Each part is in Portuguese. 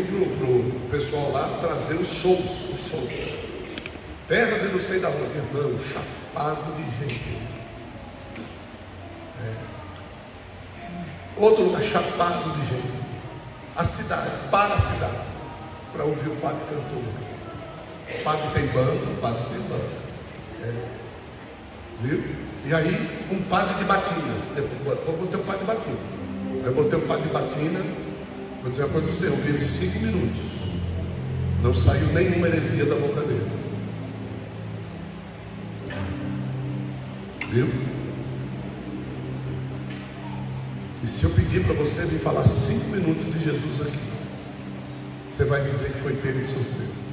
pro pessoal lá trazer os shows. Terra de não sei da onde, irmão, chapado de gente. Outro lugar chapado de gente. A cidade, para a cidade, para ouvir o padre cantor. O padre tem banda, viu? E aí, um padre de batina. Depois botei um padre de batina. Aí botei um padre de batina. Vou dizer uma coisa para você, eu ouvi ele 5 minutos. Não saiu nenhuma heresia da boca dele. Viu? E se eu pedir para você vir falar 5 minutos de Jesus aqui, você vai dizer que foi pego de surpresa.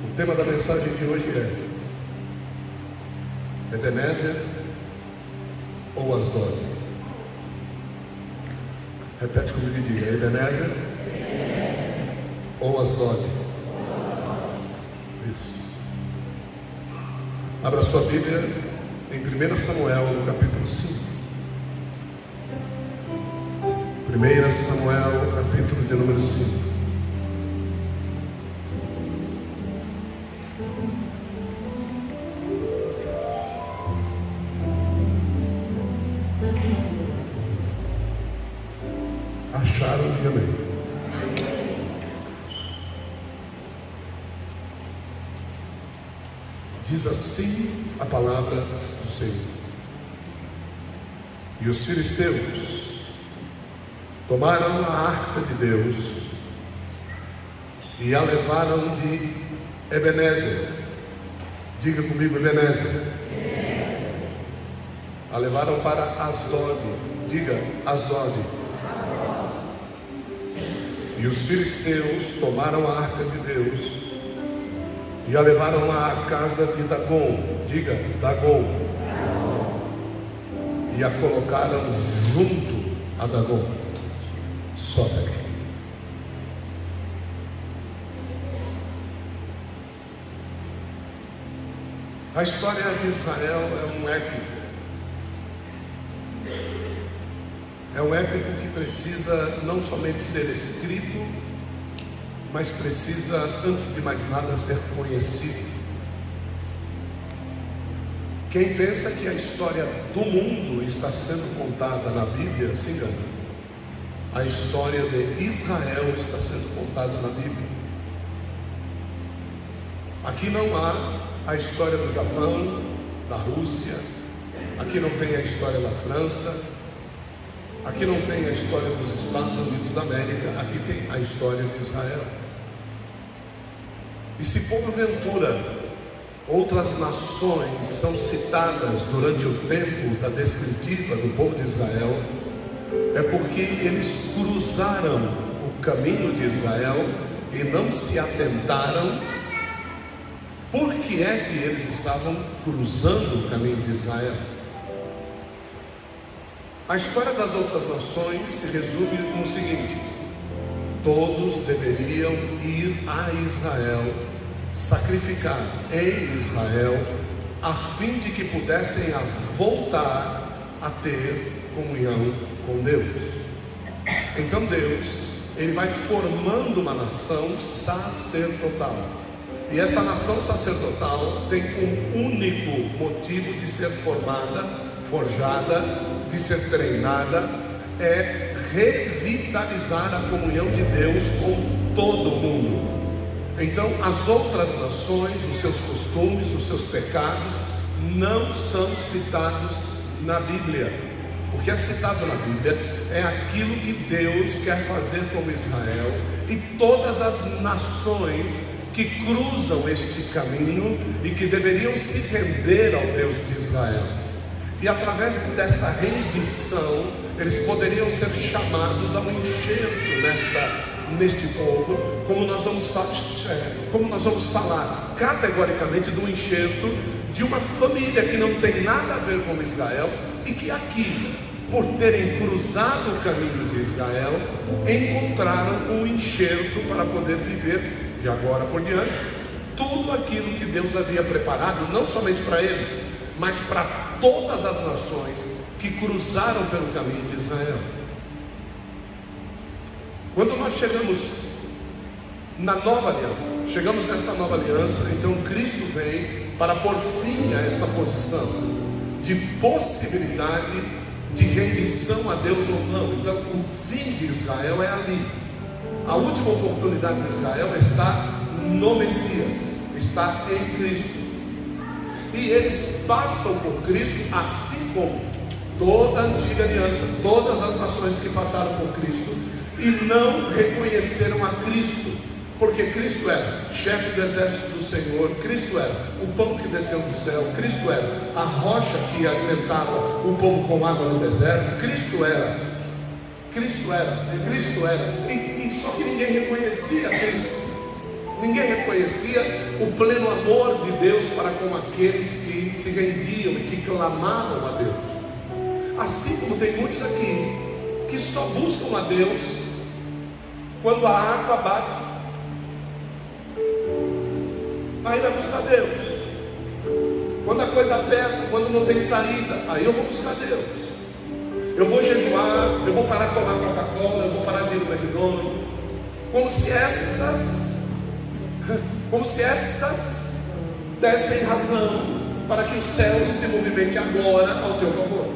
O tema da mensagem de hoje é Ebenezer ou Asdod? Repete comigo e diga: Ebenezer ou Asdod? Isso. Abra sua Bíblia em 1 Samuel, no capítulo 5. 1 Samuel, capítulo de número 5. Acharam? Diga amém. Diz assim a palavra do Senhor: e os filisteus tomaram a arca de Deus e a levaram de Ebenezer. Diga comigo, Ebenezer. A levaram para Asdod. Diga, Asdod. E os filisteus tomaram a arca de Deus e a levaram à casa de Dagon. Diga, Dagon. E a colocaram junto a Dagon. Sobe aqui. A história de Israel é um épico. É um épico que precisa não somente ser escrito, mas precisa, antes de mais nada, ser conhecido. Quem pensa que a história do mundo está sendo contada na Bíblia, se engana. A história de Israel está sendo contada na Bíblia. Aqui não há a história do Japão, da Rússia, aqui não tem a história da França, aqui não tem a história dos Estados Unidos da América, aqui tem a história de Israel. E se porventura outras nações são citadas durante o tempo da descritiva do povo de Israel, é porque eles cruzaram o caminho de Israel e não se atentaram por que é que eles estavam cruzando o caminho de Israel. A história das outras nações se resume no seguinte: todos deveriam ir a Israel, sacrificar em Israel, a fim de que pudessem voltar a ter comunhão com Deus. Então Deus, Ele vai formando uma nação sacerdotal. E esta nação sacerdotal tem um único motivo de ser formada, forjada, de ser treinada, é revitalizar a comunhão de Deus com todo mundo. Então as outras nações, os seus costumes, os seus pecados não são citados na Bíblia. O que é citado na Bíblia é aquilo que Deus quer fazer com Israel e todas as nações que cruzam este caminho e que deveriam se render ao Deus de Israel. E através desta rendição, eles poderiam ser chamados a um enxerto neste povo, como nós vamos falar categoricamente do enxerto de uma família que não tem nada a ver com Israel e que aqui por terem cruzado o caminho de Israel, encontraram um enxerto para poder viver de agora por diante tudo aquilo que Deus havia preparado, não somente para eles, mas para todas as nações que cruzaram pelo caminho de Israel. Quando nós chegamos na nova aliança, chegamos nesta nova aliança, então Cristo vem para pôr fim a esta posição de possibilidade de rendição a Deus ou não. Então o fim de Israel é ali. A última oportunidade de Israel está no Messias, está em Cristo. E eles passam por Cristo, assim como toda a antiga aliança, todas as nações que passaram por Cristo e não reconheceram a Cristo, porque Cristo era chefe do exército do Senhor, Cristo era o pão que desceu do céu, Cristo era a rocha que alimentava o povo com água no deserto, Cristo era, e só que ninguém reconhecia Cristo. Ninguém reconhecia o pleno amor de Deus para com aqueles que se rendiam e que clamavam a Deus. Assim como tem muitos aqui que só buscam a Deus quando a água bate, aí vai buscar Deus. Quando a coisa aperta, quando não tem saída, aí eu vou buscar Deus. Eu vou jejuar, eu vou parar de tomar Coca-Cola, eu vou parar de ir no McDonald's, como se essas dessem razão para que o céu se movimente agora ao teu favor.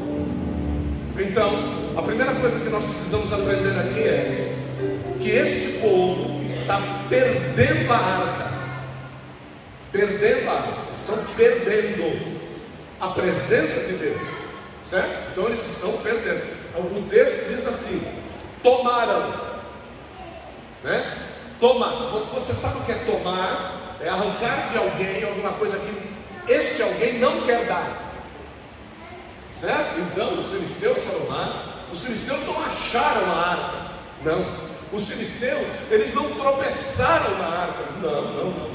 Então, a primeira coisa que nós precisamos aprender aqui é que este povo está perdendo a arca. Estão perdendo a presença de Deus, certo? Então eles estão perdendo. O texto diz assim: tomaram, né? Tomar. Você sabe o que é tomar? É arrancar de alguém alguma coisa que este alguém não quer dar, certo? Então os filisteus foram lá. Os filisteus não acharam a arca, não. Os filisteus, eles não tropeçaram na arca, não.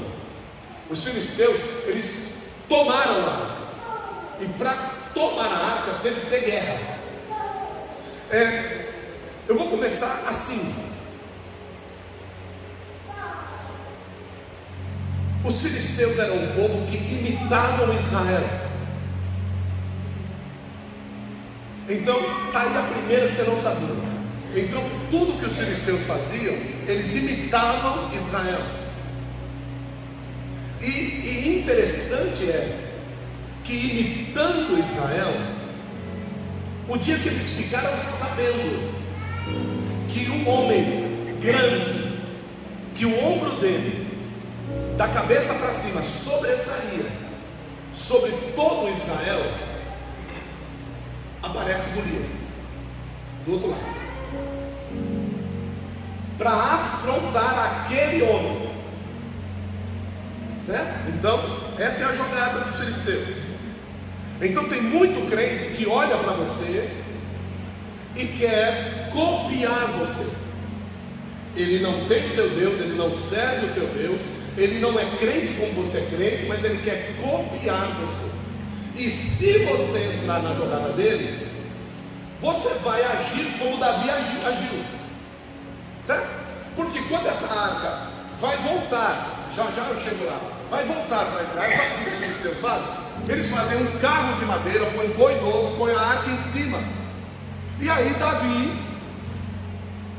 Os filisteus, eles tomaram a arca. E para tomar a arca teve que ter guerra. Eu vou começar assim. Os filisteus eram um povo que imitavam Israel. Então, está aí a primeira que você não sabia. Então, tudo que os filisteus faziam, eles imitavam Israel. E interessante é que, imitando Israel, o dia que eles ficaram sabendo que um homem grande, que o ombro dele, da cabeça para cima, sobressaía sobre todo Israel, aparece Golias do outro lado para afrontar aquele homem, certo? Então essa é a jogada dos filisteus. Então tem muito crente que olha para você e quer copiar você. Ele não tem o teu Deus, ele não serve o teu Deus, ele não é crente como você é crente, mas ele quer copiar você. E se você entrar na jogada dele, você vai agir como Davi agiu, certo? Porque quando essa arca vai voltar, já eu chego lá, vai voltar para Israel, sabe o que os filisteus fazem? Eles fazem um carro de madeira, põem um boi novo, põem a arca em cima. E aí Davi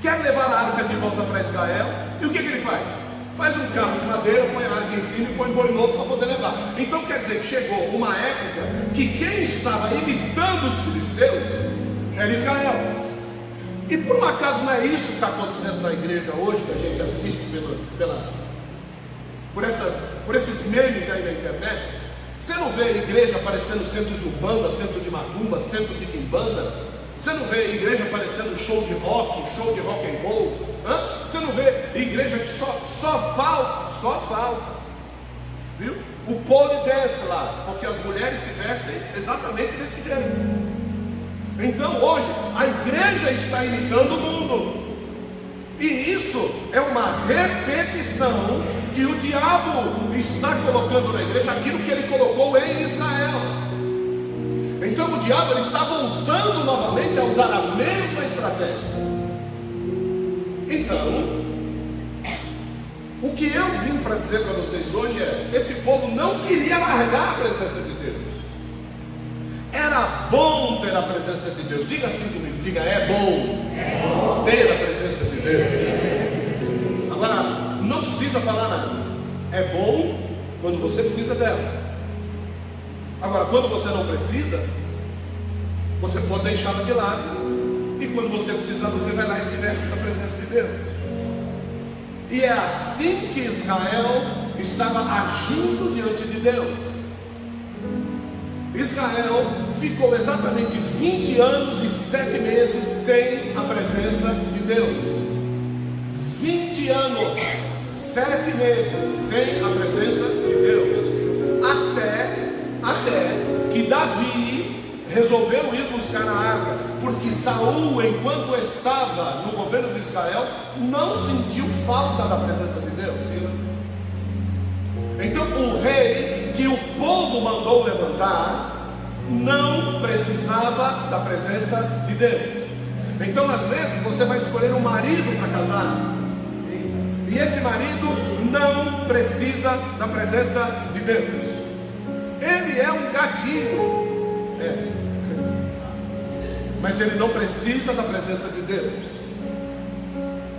quer levar a arca de volta para Israel, e o que ele faz? Faz um carro de madeira, põe a arca em cima e põe boi novo para poder levar. Então quer dizer que chegou uma época que quem estava imitando os filisteus era Israel. E por um acaso não é isso que está acontecendo na igreja hoje, que a gente assiste por esses memes aí na internet? Você não vê a igreja parecendo centro de umbanda, centro de macumba, centro de quimbanda? Você não vê a igreja parecendo show de rock and roll? Você não vê igreja que só falta, viu? O pole desce lá, porque as mulheres se vestem exatamente desse jeito. Então hoje a igreja está imitando o mundo, e isso é uma repetição que o diabo está colocando na igreja, aquilo que ele colocou em Israel. Então o diabo ele está voltando novamente a usar a mesma estratégia. Então, o que eu vim para dizer para vocês hoje é: esse povo não queria largar a presença de Deus. Era bom ter a presença de Deus. Diga assim comigo, diga: é bom ter a presença de Deus. Agora, não precisa falar nada. É bom quando você precisa dela. Agora, quando você não precisa, você pode deixá-la de lado. E quando você precisar, você vai lá e se veste da presença de Deus. E é assim que Israel estava agindo diante de Deus. Israel ficou exatamente 20 anos e 7 meses sem a presença de Deus. 20 anos, 7 meses sem a presença de Deus. Até que Davi resolveu ir buscar a arca, porque Saul, enquanto estava no governo de Israel, não sentiu falta da presença de Deus. Então o rei que o povo mandou levantar não precisava da presença de Deus. Então às vezes você vai escolher um marido para casar, e esse marido não precisa da presença de Deus. Ele é um gatinho, mas ele não precisa da presença de Deus.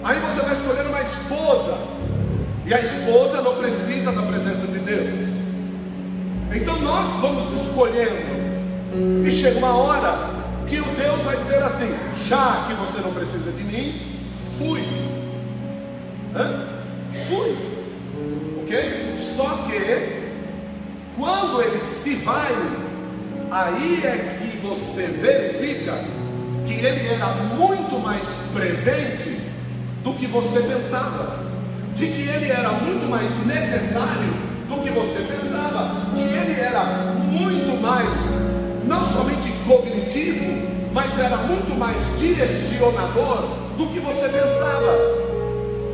Aí você vai escolher uma esposa, e a esposa não precisa da presença de Deus. Então nós vamos escolhendo, e chega uma hora que o Deus vai dizer assim: já que você não precisa de mim, fui. Fui. Ok? Só que quando ele se vai, aí é que você verifica que ele era muito mais presente do que você pensava, de que ele era muito mais necessário do que você pensava, que ele era muito mais, não somente cognitivo, mas era muito mais direcionador do que você pensava.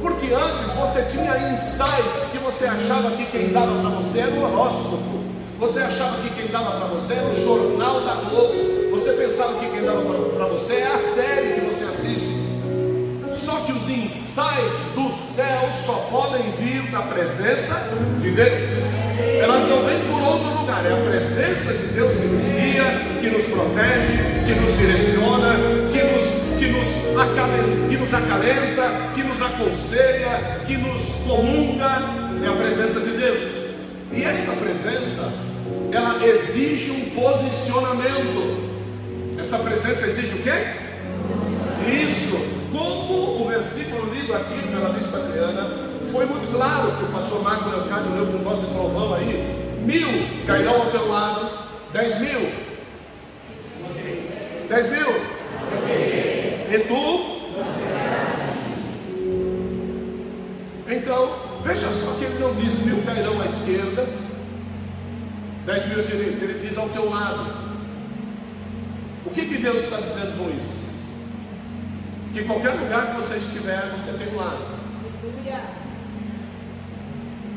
Porque antes você tinha insights que você achava que quem dava para você era o horóscopo, você achava que quem dava para você era o jornal da Globo, você pensava que quem dava para você é a série que você assiste. Só que os insights do céu só podem vir da presença de Deus. Elas não vêm por outro lugar. É a presença de Deus que nos guia, que nos protege, que nos direciona, que nos acalenta, que nos aconselha, que nos comunga. É a presença de Deus. E esta presença, ela exige um posicionamento. Esta presença exige o quê? Isso. Como o versículo lido aqui pela Bispa Adriana, foi muito claro que o pastor Marco Leocádio leu com voz de trovão aí: 1000 cairão ao teu lado, 10.000. 10.000. E tu? Então, veja só que ele não diz 1000 cairão à esquerda, 10.000 à direita, ele diz ao teu lado. O que Deus está dizendo com isso? Que em qualquer lugar que você estiver, você tem um lado.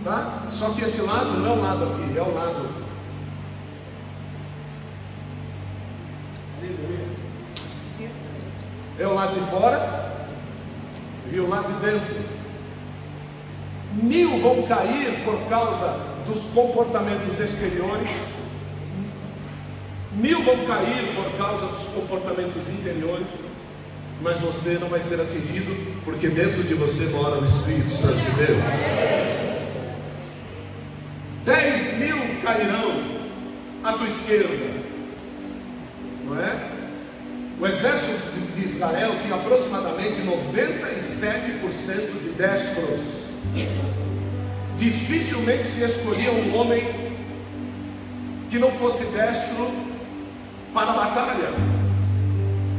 Tá? Só que esse lado não é o lado aqui, é o lado. É o lado de fora e o lado de dentro. 1000 vão cair por causa dos comportamentos exteriores, 1000 vão cair por causa dos comportamentos interiores, mas você não vai ser atingido, porque dentro de você mora o Espírito Santo de Deus. 10.000 cairão à tua esquerda, não é? O exército de Israel tinha aproximadamente 97% de destros. Dificilmente se escolhia um homem que não fosse destro para a batalha.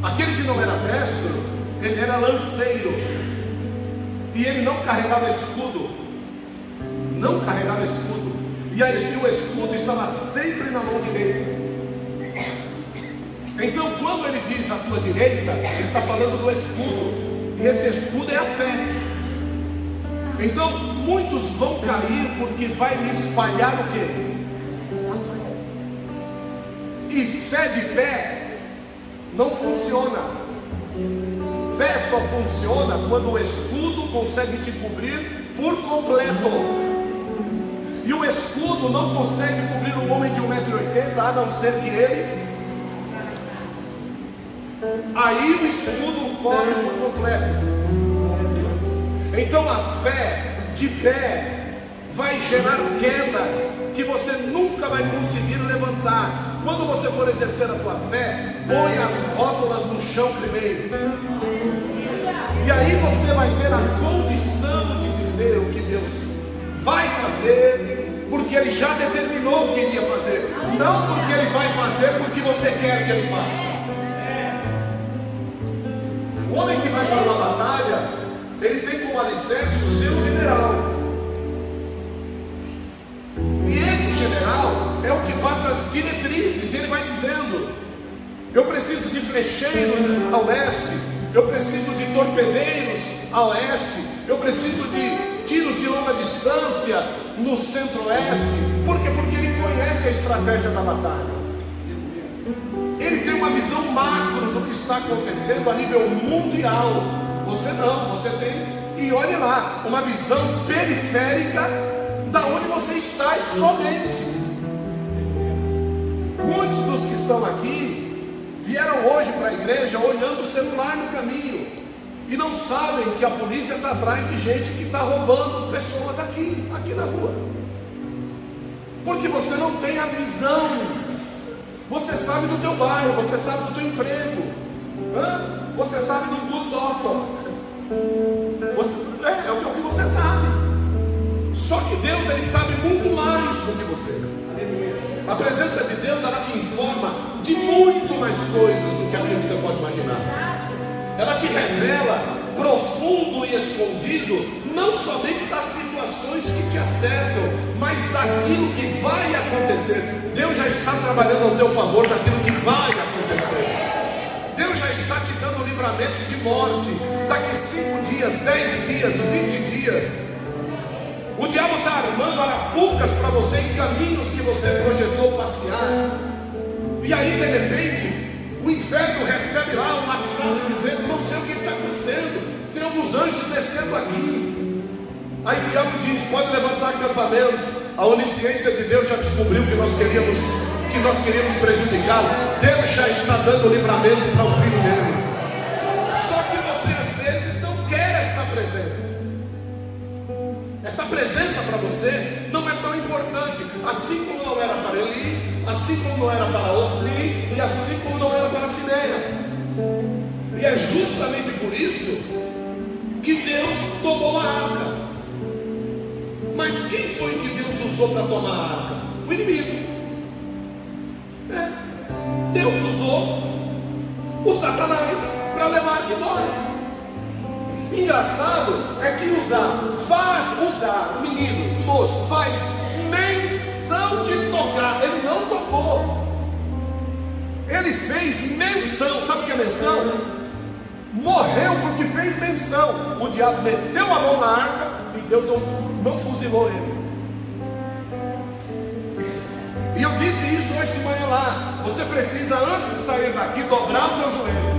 Aquele que não era destro, ele era lanceiro, e ele não carregava escudo. Não carregava escudo. E aí o escudo estava sempre na mão direita. Então quando ele diz a tua direita, ele está falando do escudo, e esse escudo é a fé. Então muitos vão cair porque vai lhes falhar o quê? A fé. E que fé de pé não funciona. Fé só funciona quando o escudo consegue te cobrir por completo. E o escudo não consegue cobrir um homem de 1,80 m, a não ser que ele... Aí o escudo cobre por completo. Então a fé de pé vai gerar quedas que você nunca vai conseguir levantar. Quando você for exercer a tua fé, põe as rótulas no chão primeiro. E aí você vai ter a condição de dizer o que Deus vai fazer, porque Ele já determinou o que Ele ia fazer. Não porque Ele vai fazer porque você quer que Ele faça. O homem que vai para uma batalha, ele tem como alicerce o seu general. E esse general é o que passa as diretrizes. Ele vai dizendo: eu preciso de flecheiros a leste, eu preciso de torpedeiros a oeste, eu preciso de tiros de longa distância no centro-oeste. Por quê? Porque ele conhece a estratégia da batalha. Ele tem uma visão macro do que está acontecendo a nível mundial. Você não, você tem... E olhe lá, uma visão periférica da onde você está e somente. Muitos dos que estão aqui vieram hoje para a igreja olhando o celular no caminho e não sabem que a polícia está atrás de gente que está roubando pessoas aqui na rua, porque você não tem a visão. Você sabe do teu bairro, você sabe do teu emprego, você sabe do Good Doctor, é o que você sabe. Só que Deus, Ele sabe muito mais do que você. A presença de Deus, ela te informa de muito mais coisas do que aquilo que você pode imaginar. Ela te revela profundo e escondido, não somente das situações que te acercam, mas daquilo que vai acontecer. Deus já está trabalhando ao teu favor naquilo que vai acontecer. Deus já está te dando livramentos de morte. Daqui 5 dias, 10 dias, 20 dias. O diabo está armando arapucas para você em caminhos que você projetou passear. E aí de repente o inferno recebe lá um WhatsApp dizendo: não sei o que está acontecendo, tem alguns anjos descendo aqui. Aí o diabo diz: pode levantar acampamento. A onisciência de Deus já descobriu que nós queríamos prejudicá-lo. Deus já está dando livramento para o filho dele. Só que você às vezes não quer esta presença. Essa presença para você não é tão importante, assim como não era para Eli, assim como não era para Ofni, e assim como não era para Finéias. E é justamente por isso que Deus tomou a arca. Mas quem foi que Deus usou para tomar a arca? O inimigo. Deus usou o Satanás para levar a vitória. Engraçado é que usar, menino, moço, faz menção de tocar. Ele não tocou, ele fez menção. Sabe o que é menção? Morreu porque fez menção. O diabo meteu a mão na arca e Deus não fuzilou ele. E eu disse isso hoje de manhã lá. Você precisa, antes de sair daqui, dobrar o teu joelho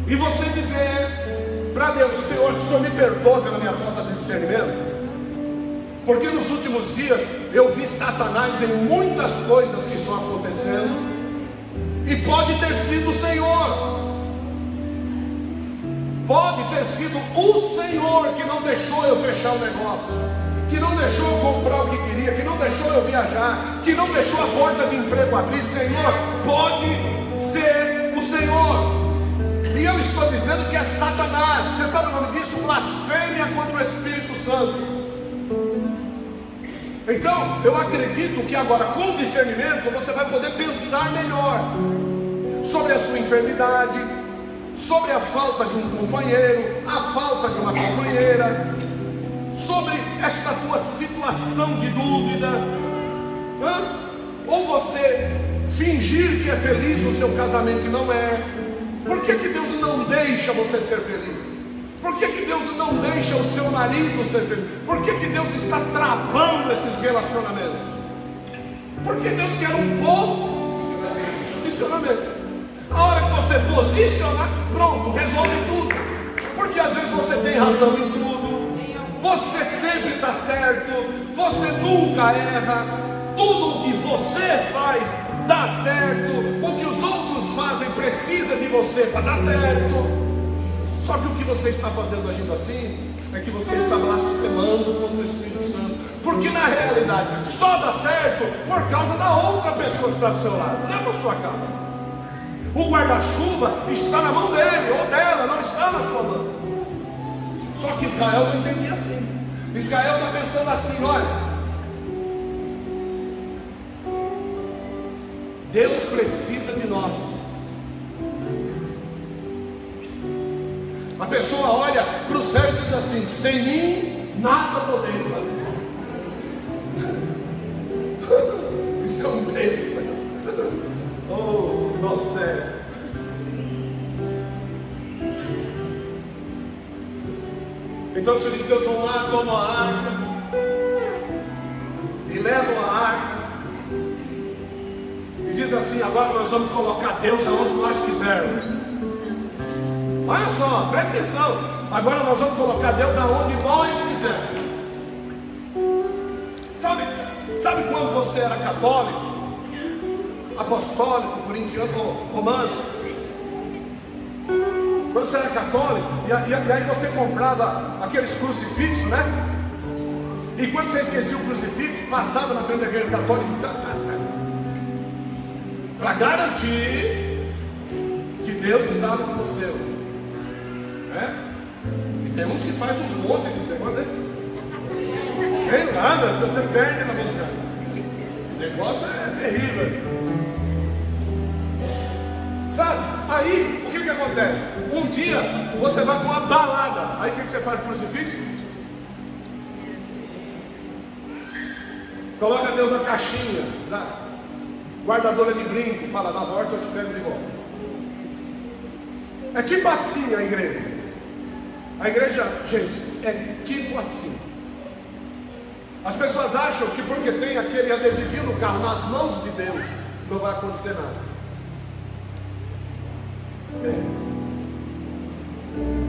e você dizer para Deus: o Senhor me perdoa pela minha falta de discernimento, porque nos últimos dias eu vi Satanás em muitas coisas que estão acontecendo, e pode ter sido o Senhor, pode ter sido o Senhor que não deixou eu fechar o negócio, que não deixou eu comprar o que queria, que não deixou eu viajar, que não deixou a porta de emprego abrir. Senhor, pode ser o Senhor. E eu estou dizendo que é Satanás. Você sabe o nome disso? Blasfêmia contra o Espírito Santo. Então, eu acredito que agora, com discernimento, você vai poder pensar melhor sobre a sua enfermidade, sobre a falta de um companheiro, a falta de uma companheira, sobre esta tua situação de dúvida. Ou você fingir que é feliz no seu casamento e não é. Por que Deus não deixa você ser feliz? Por que Deus não deixa o seu marido ser feliz? Por que Deus está travando esses relacionamentos? Porque Deus quer um povo posicionamento. A hora que você posicionar, pronto, resolve tudo. Porque às vezes você tem razão em tudo, você sempre está certo, você nunca erra, tudo o que você faz dá certo, o que os outros fazem precisa de você para dar certo. Só que o que você está fazendo agindo assim é que você está blasfemando contra o Espírito Santo, porque na realidade só dá certo por causa da outra pessoa que está do seu lado, não é por sua causa. O guarda-chuva está na mão dele ou dela, não está na sua mão. Só que Israel não entendia assim. Israel está pensando assim: olha, Deus precisa de nós. A pessoa olha para o céu e diz assim: sem mim nada podeis fazer. Isso é um besta. Oh, nossa, sério. Então os filisteus vão lá, tomam a arca e levam a arca e diz assim: agora nós vamos colocar Deus aonde nós quisermos. Olha só, presta atenção. Agora nós vamos colocar Deus aonde nós quisermos. Sabe quando você era católico, apostólico, corintiano, romano? Quando você era católico, e aí você comprava aqueles crucifixos, né? E quando você esquecia o crucifixo, passava na frente da igreja católica para garantir que Deus estava com você, né? E tem uns que fazem uns montes de negócio, né? Sei nada, você perde na vida. O negócio é terrível. Sabe? Aí, o que acontece? Um dia, você vai para uma balada. Aí o que você faz com o crucifixo? Coloca Deus na caixinha, na guardadora de brinco. Fala: na volta eu te pego de volta. É tipo assim a igreja. A igreja, gente, é tipo assim. As pessoas acham que porque tem aquele adesivinho no carro nas mãos de Deus, não vai acontecer nada.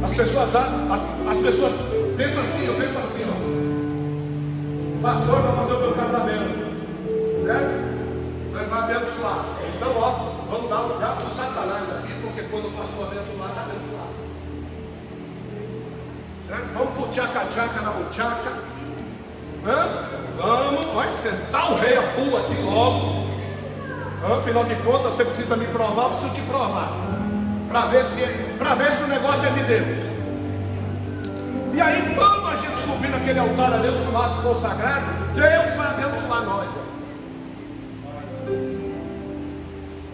As pessoas pensam assim, eu penso assim, ó. Pastor vai fazer o meu casamento, certo? Ele vai abençoar. Então, ó, vamos dar lugar para o Satanás aqui, porque quando o pastor abençoar, está abençoado. Certo? Vamos para o tchaca-tchaca na buchaca. Vamos, vai sentar o rei a pula aqui logo. Afinal de contas, você precisa me provar, eu preciso te provar. Para ver se o negócio é de Deus. E aí, quando a gente subir naquele altar abençoado, consagrado, Deus vai abençoar nós.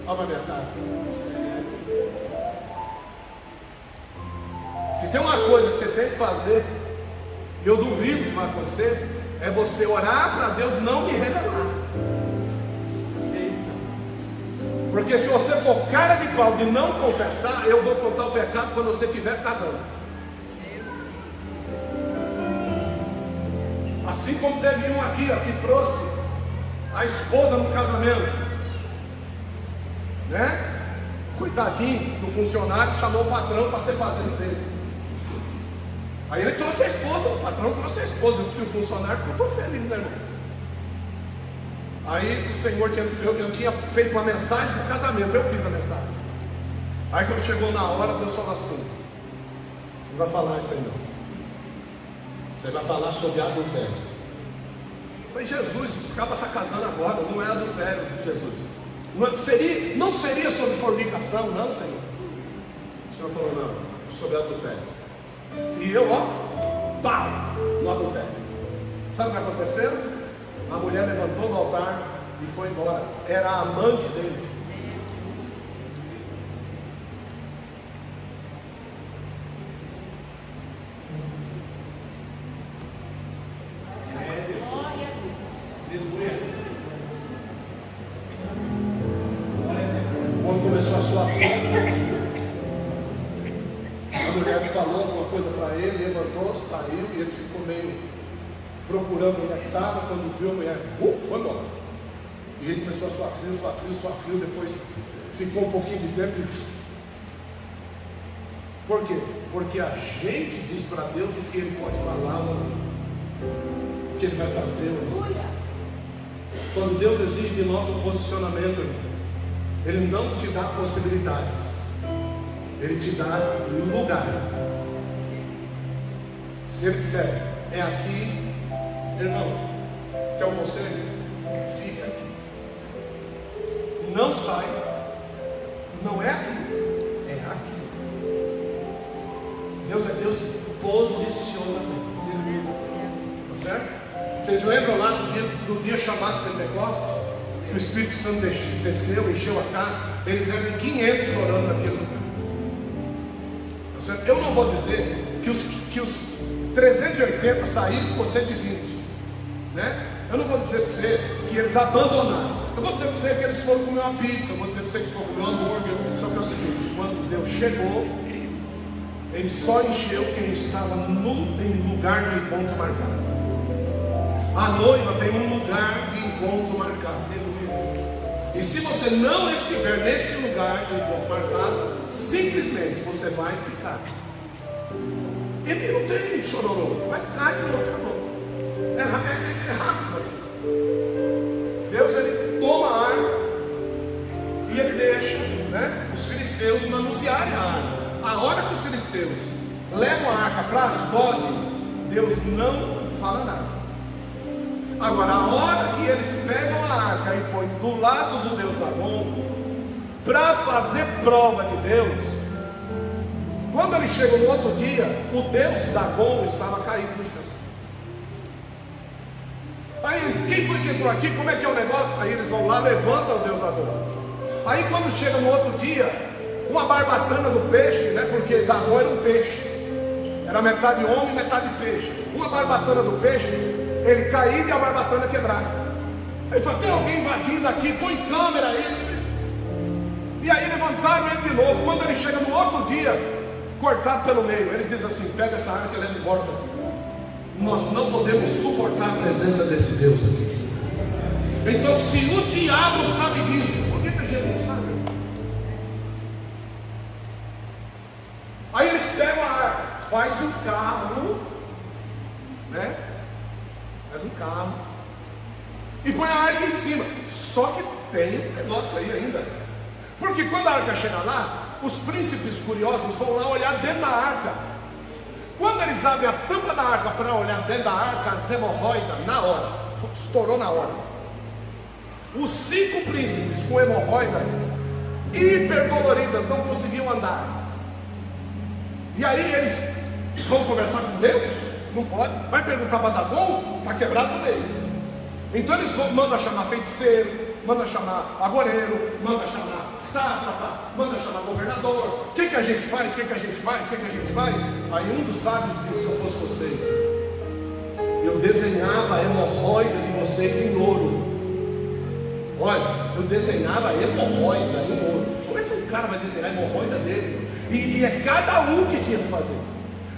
Olha a minha cara. Se tem uma coisa que você tem que fazer, e eu duvido que vai acontecer, é você orar para Deus não me revelar. Porque se você for cara de pau de não confessar, eu vou contar o pecado quando você estiver casando. Assim como teve um aqui, ó, que trouxe a esposa no casamento, né? Coitadinho do funcionário, chamou o patrão para ser padrinho dele. Aí ele trouxe a esposa, o patrão trouxe a esposa, e o funcionário ficou todo feliz, né, irmão? Aí o Senhor eu tinha feito uma mensagem do casamento, eu fiz a mensagem. Aí quando chegou na hora, Deus falou assim: você não vai falar isso aí não. Você vai falar sobre adultério. Eu falei: Jesus, os cabas estão casando agora, não é adultério, Jesus. Não seria sobre fornicação, não, Senhor. O Senhor falou: não, é sobre adultério. E eu, ó, pau, no adultério. Sabe o que aconteceu? A mulher levantou do altar e foi embora. Era a amante dele. O homem começou a suar fome. A mulher falou alguma coisa para ele, levantou, saiu e ele ficou meio procurando onde é que estava. Quando viu a mulher, foi embora. E ele começou a suar frio, depois ficou um pouquinho de tempo e... Por quê? Porque a gente diz para Deus o que Ele pode falar ou não, o que Ele vai fazer ou não. Quando Deus exige de nós um posicionamento, Ele não te dá possibilidades, Ele te dá lugar. Se Ele disser, é aqui, irmão, quer um conselho? Fica aqui, não sai, não é aqui, é aqui. Deus é Deus de posicionamento, tá certo? Vocês lembram lá do dia chamado Pentecostes, que o Espírito Santo desceu, encheu a casa, eles eram 500 orando naquele lugar, tá certo? Eu não vou dizer que os 380 saíram e ficou 120, né? Eu não vou dizer para você que eles abandonaram, eu vou dizer para você que eles foram comer uma pizza, eu vou dizer para você que eles foram comer um hambúrguer. Só que é o seguinte, quando Deus chegou, Ele só encheu quem estava em lugar de encontro marcado. A noiva tem um lugar de encontro marcado. E se você não estiver nesse lugar de encontro marcado, simplesmente você vai ficar. Ele não tem chororô, vai ficar de novo, acabou. É rápido assim. Deus, Ele toma a arca e Ele deixa, né, os filisteus manusearem a arca. A hora que os filisteus levam a arca para Asdod, Deus não fala nada. Agora, a hora que eles pegam a arca e põem do lado do Deus Dagon, para fazer prova de Deus, quando eles chegam no outro dia, o Deus Dagon estava caído no chão. Aí eles, quem foi que entrou aqui? Como é que é o negócio? Aí eles vão lá, levantam o Deus Dagon. Aí quando chega no outro dia, uma barbatana do peixe, né? Porque Dagon era um peixe, era metade homem, metade peixe. Uma barbatana do peixe, ele caído e a barbatana quebrada. Aí falou, tem alguém invadindo aqui, põe câmera aí. E aí levantaram ele de novo. Quando ele chega no outro dia, cortado pelo meio, eles dizem assim, pega essa arca e leva embora daqui. Nós não podemos suportar a presença desse Deus aqui. Então, se o diabo sabe disso, por que a gente não sabe? Aí eles pegam a arca, faz um carro, né? Faz um carro e põe a arca em cima. Só que tem um negócio aí ainda, porque quando a arca chega lá, os príncipes curiosos vão lá olhar dentro da arca. Quando eles abrem a tampa da arca para olhar dentro da arca, as hemorroidas, na hora, estourou na hora. Os 5 príncipes com hemorroidas hiperdoloridas não conseguiam andar. E aí eles vão conversar com Deus? Não pode. Vai perguntar para Dagon? Está quebrado no meio. Então eles mandam chamar feiticeiro, mandam chamar agoreiro, mandam chamar sátrapa, mandam chamar governador. O que a gente faz? O que a gente faz? O que a gente faz? Aí um dos sábios disse, se eu fosse vocês, eu desenhava a hemorroida de vocês em ouro. Olha, eu desenhava a hemorroida em ouro. Como é que um cara vai desenhar a hemorroida dele? E é cada um que tinha que fazer.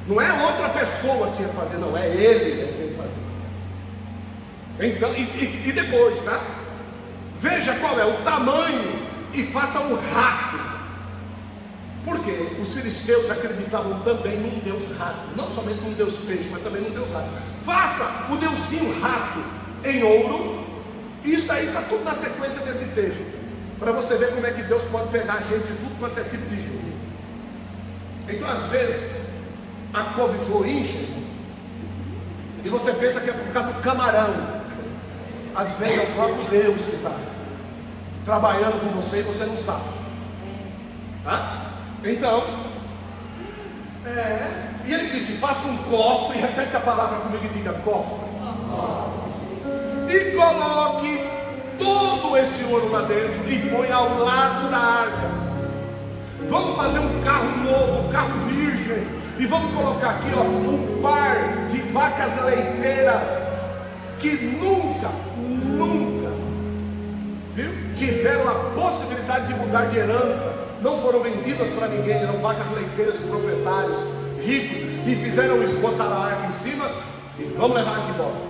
Não é outra pessoa que tinha que fazer, não. É ele que tem que fazer. Então, e depois, tá? Veja qual é o tamanho e faça um rato. Porque os filisteus acreditavam também num Deus rato. Não somente num Deus peixe, mas também num Deus rato. Faça o deusinho rato em ouro. Isso aí está tudo na sequência desse texto, para você ver como é que Deus pode pegar a gente de tudo quanto é tipo de jeito. Então às vezes a couve-flor incha e você pensa que é por causa do camarão. Às vezes é o próprio Deus que está trabalhando com você e você não sabe, tá? Então e ele disse, faça um cofre, e repete a palavra comigo e diga cofre, e coloque todo esse ouro lá dentro e põe ao lado da arca. Vamos fazer um carro novo, um carro virgem, e vamos colocar aqui, ó, um par de vacas leiteiras que nunca, viu, tiveram a possibilidade de mudar de herança, não foram vendidas para ninguém, eram vacas leiteiras de proprietários ricos, e fizeram isso, botaram a arca em cima e vamos levar aqui embora.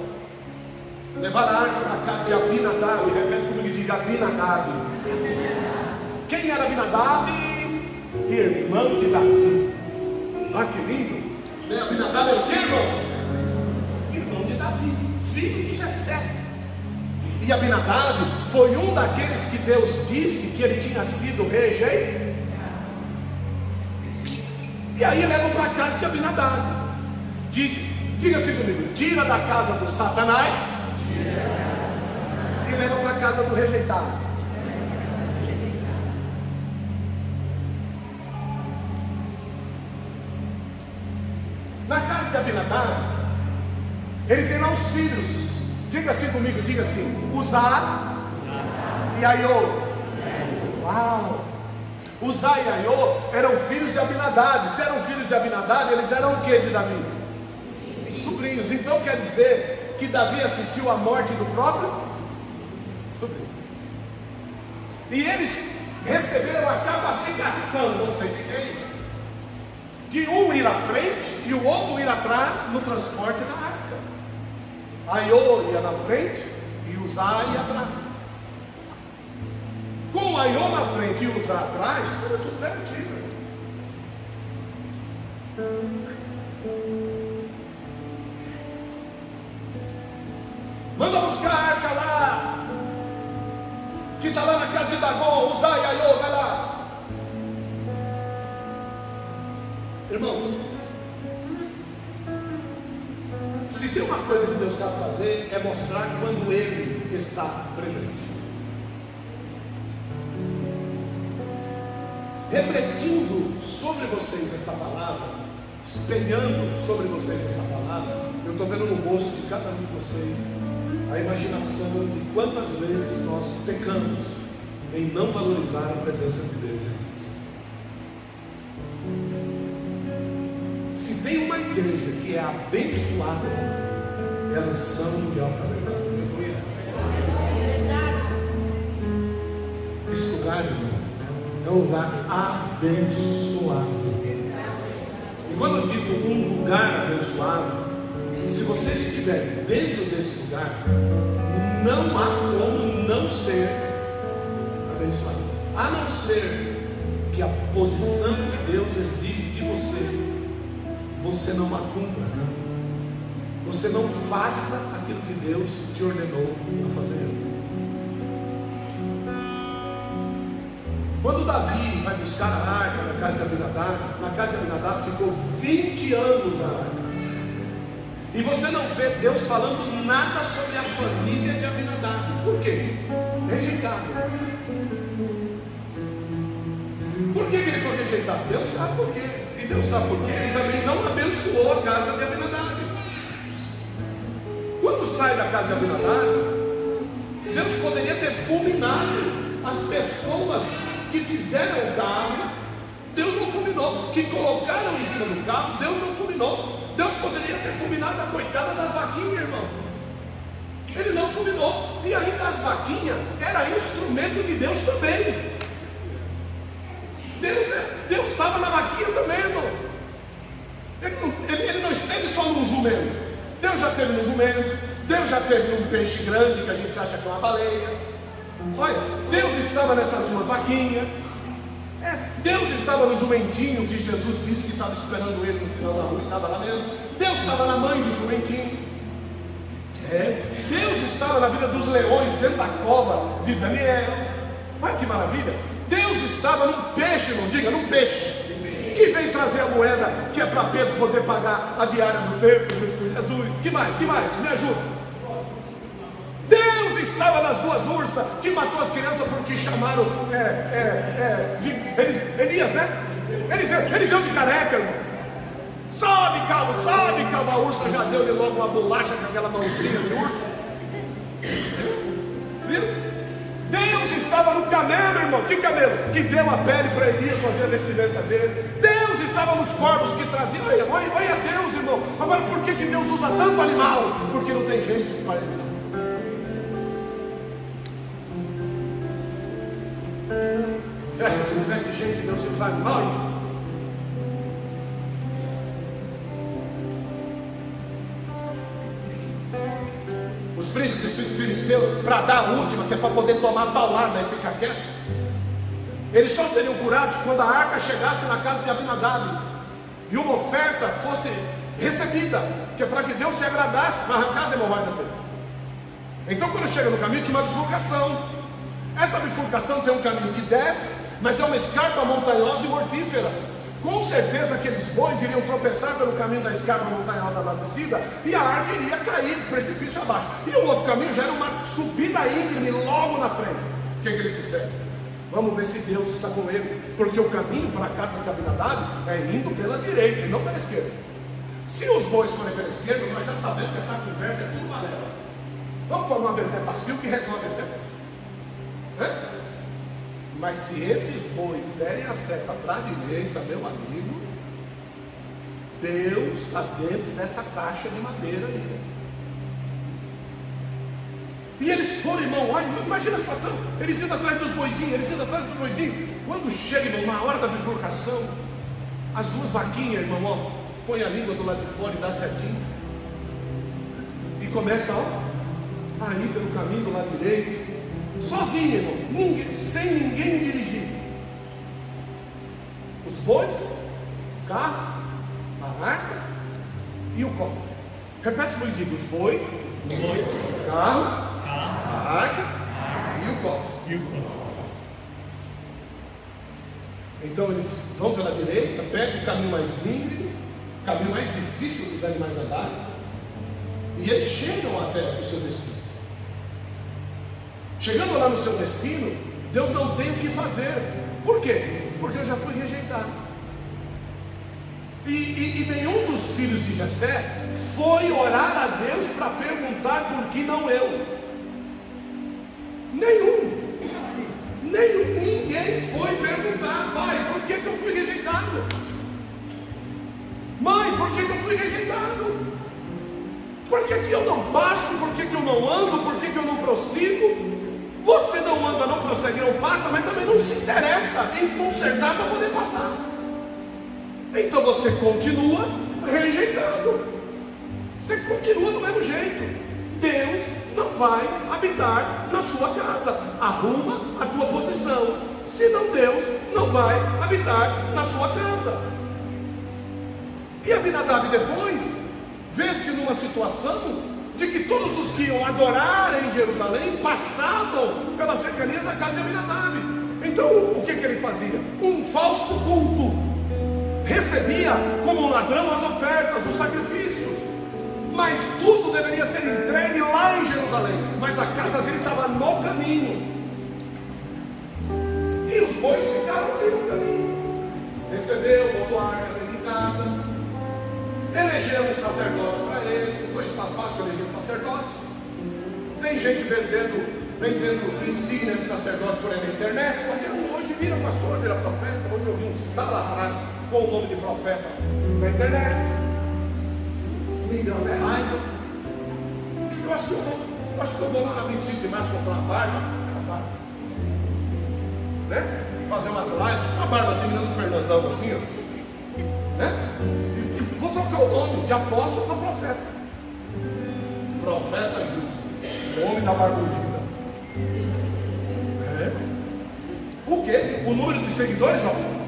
Levaram a arca para cá de Abinadab. Repete comigo e diga: Abinadab. Quem era Abinadab? Irmão de Davi. Olha que lindo. Abinadab era o que, irmão? Irmão de Davi, filho de Jessé. E Abinadab foi um daqueles que Deus disse que ele tinha sido rejeitado. E aí levam para a casa de Abinadab. Diga assim comigo: tira da casa do Satanás e leva para a casa do rejeitado. Na casa de Abinadab, ele tem lá os filhos. Diga assim comigo, diga assim: Uzá e Aiô. Uau! Uzá e Aiô eram filhos de Abinadab. Se eram filhos de Abinadab, eles eram o que de Davi? Sobrinhos. Então quer dizer que Davi assistiu à morte do próprio sobrinho. E eles receberam a capacitação, não sei de quem, de um ir à frente e o outro ir atrás no transporte da arca. Aiô ia na frente e Uzá ia atrás. Com Aiô na frente e Uzá atrás, era tudo garantido. Manda buscar a arca lá, que está lá na casa de Dagon. Uzá e Aiô, vai lá. Irmãos, se tem uma coisa que Deus sabe fazer, é mostrar quando Ele está presente. Refletindo sobre vocês essa palavra, espelhando sobre vocês essa palavra, eu estou vendo no rosto de cada um de vocês a imaginação de quantas vezes nós pecamos em não valorizar a presença de Deus em nós. Se tem uma igreja que é abençoada, é a Lição Mundial Tabernáculo. Esse lugar, irmão, é um lugar abençoado. E quando eu digo um lugar abençoado, se você estiver dentro desse lugar, não há como não ser abençoado, a não ser que a posição que Deus exige de você não a cumpra, você não faça aquilo que Deus te ordenou a fazer. Quando Davi vai buscar a arca na casa de Abinadab, na casa de Abinadab ficou 20 anos a arca. E você não vê Deus falando nada sobre a família de Abinadab. Por quê? Rejeitado. Por que ele foi rejeitado? Deus sabe por quê. E Deus sabe por quê. Ele também não abençoou a casa de Abinadab. Quando sai da casa de Abinadab, Deus poderia ter fulminado as pessoas que fizeram o carro. Deus não fulminou. Que colocaram em cima do carro, Deus não fulminou. Deus poderia ter fulminado a coitada das vaquinhas, irmão. Ele não fulminou. E ainda as vaquinhas era instrumento de Deus também. Deus estava na vaquinha também, irmão. Ele não esteve só num jumento. Deus já esteve no jumento. Deus já esteve num peixe grande que a gente acha que é uma baleia. Olha, Deus estava nessas duas vaquinhas. Deus estava no jumentinho que Jesus disse que estava esperando ele no final da rua e estava lá mesmo. Deus estava na mãe do jumentinho. Deus estava na vida dos leões dentro da cova de Daniel. Olha que maravilha. Deus estava num peixe, não diga, num peixe que veio trazer a moeda que é para Pedro poder pagar a diária do templo junto com Jesus. Que mais? Me ajuda. Deus estava nas duas ursas que matou as crianças porque chamaram Elias, né? Eliseu de careca, irmão. Sobe, calma, a ursa já deu-lhe logo uma bolacha com aquela mãozinha de urso. Viu? Deus estava no camelo, irmão. Que camelo? Que deu a pele para Elias fazer a vestimenta dele. Deus estava nos corvos que traziam. Olha Deus, irmão. Agora por que Deus usa tanto animal? Porque não tem gente para usar. Você acha que se tivesse gente, Deus ia usar animal? os príncipes filisteus, para dar a última, que é para poder tomar paulada e ficar quieto, eles só seriam curados quando a arca chegasse na casa de Abinadab e uma oferta fosse recebida, que é para que Deus se agradasse para arrancar as hemorroidas dele. Então, quando chega no caminho, tinha uma bifurcação. Essa bifurcação tem um caminho que desce, mas é uma escarpa montanhosa e mortífera. Com certeza aqueles bois iriam tropeçar pelo caminho da escarpa montanhosa da descida, e a arca iria cair do precipício abaixo. E o outro caminho já era uma subida íngreme logo na frente. O que eles disseram? Vamos ver se Deus está com eles, porque o caminho para a casa de Abinadab é indo pela direita e não pela esquerda. Se os bois forem pela esquerda, nós já sabemos que essa conversa é tudo balela. Vamos pôr uma bezerra sil que resolve esse negócio. Mas se esses bois derem a seta para a direita, meu amigo, Deus está dentro dessa caixa de madeira ali. E eles foram, irmão, olha, imagina a situação, eles indo atrás dos boizinhos, quando chega, irmão, na hora da bifurcação, as duas vaquinhas, irmão, ó, põe a língua do lado de fora e dá certinho, e começa, ó, a ir pelo caminho do lado direito, sozinho, irmão, sem ninguém dirigir. Os bois, o carro, a arca e o cofre. Repete comigo, os bois, o carro, a arca e o cofre. Então eles vão pela direita, pegam o caminho mais íngreme, o caminho mais difícil dos animais andarem, e eles chegam até o seu destino. Chegando lá no seu destino, Deus não tem o que fazer. Por quê? Porque eu já fui rejeitado. E nenhum dos filhos de Jessé foi orar a Deus para perguntar por que não eu. Ninguém foi perguntar: pai, por que eu fui rejeitado? Mãe, por que eu fui rejeitado? Por que eu não passo? Por que eu não ando? Por que eu não prossigo? Você não anda, não prossegue, não passa, mas também não se interessa em consertar para poder passar. Então você continua rejeitado. Você continua do mesmo jeito. Deus não vai habitar na sua casa. Arruma a tua posição. Senão Deus não vai habitar na sua casa. E Abinadab depois vê-se numa situação de que todos os que iam adorar em Jerusalém passavam pelas cercanias da casa de Abinadab. Então o que ele fazia? Um falso culto. Recebia como um ladrão as ofertas, os sacrifícios, mas tudo deveria ser entregue lá em Jerusalém. Mas a casa dele estava no caminho, e os bois ficaram ali no caminho. Recebeu, botou a arca dentro de casa, elegeu um sacerdote para ele. Hoje está fácil eleger sacerdote. Tem gente vendendo insígnia de sacerdote por aí na internet. Qualquer um hoje vira pastor, vira profeta. Hoje eu vi um salafrário com o nome de profeta na internet. Me engano, é raiva. Eu acho que eu vou lá na 25 de março comprar uma barba, né? Fazer umas lives, uma barba assim, do Fernandão, assim, ó, né? E vou trocar o nome de apóstolo para profeta. Profeta justo, o homem da barbugida. O quê? O número de seguidores, ó.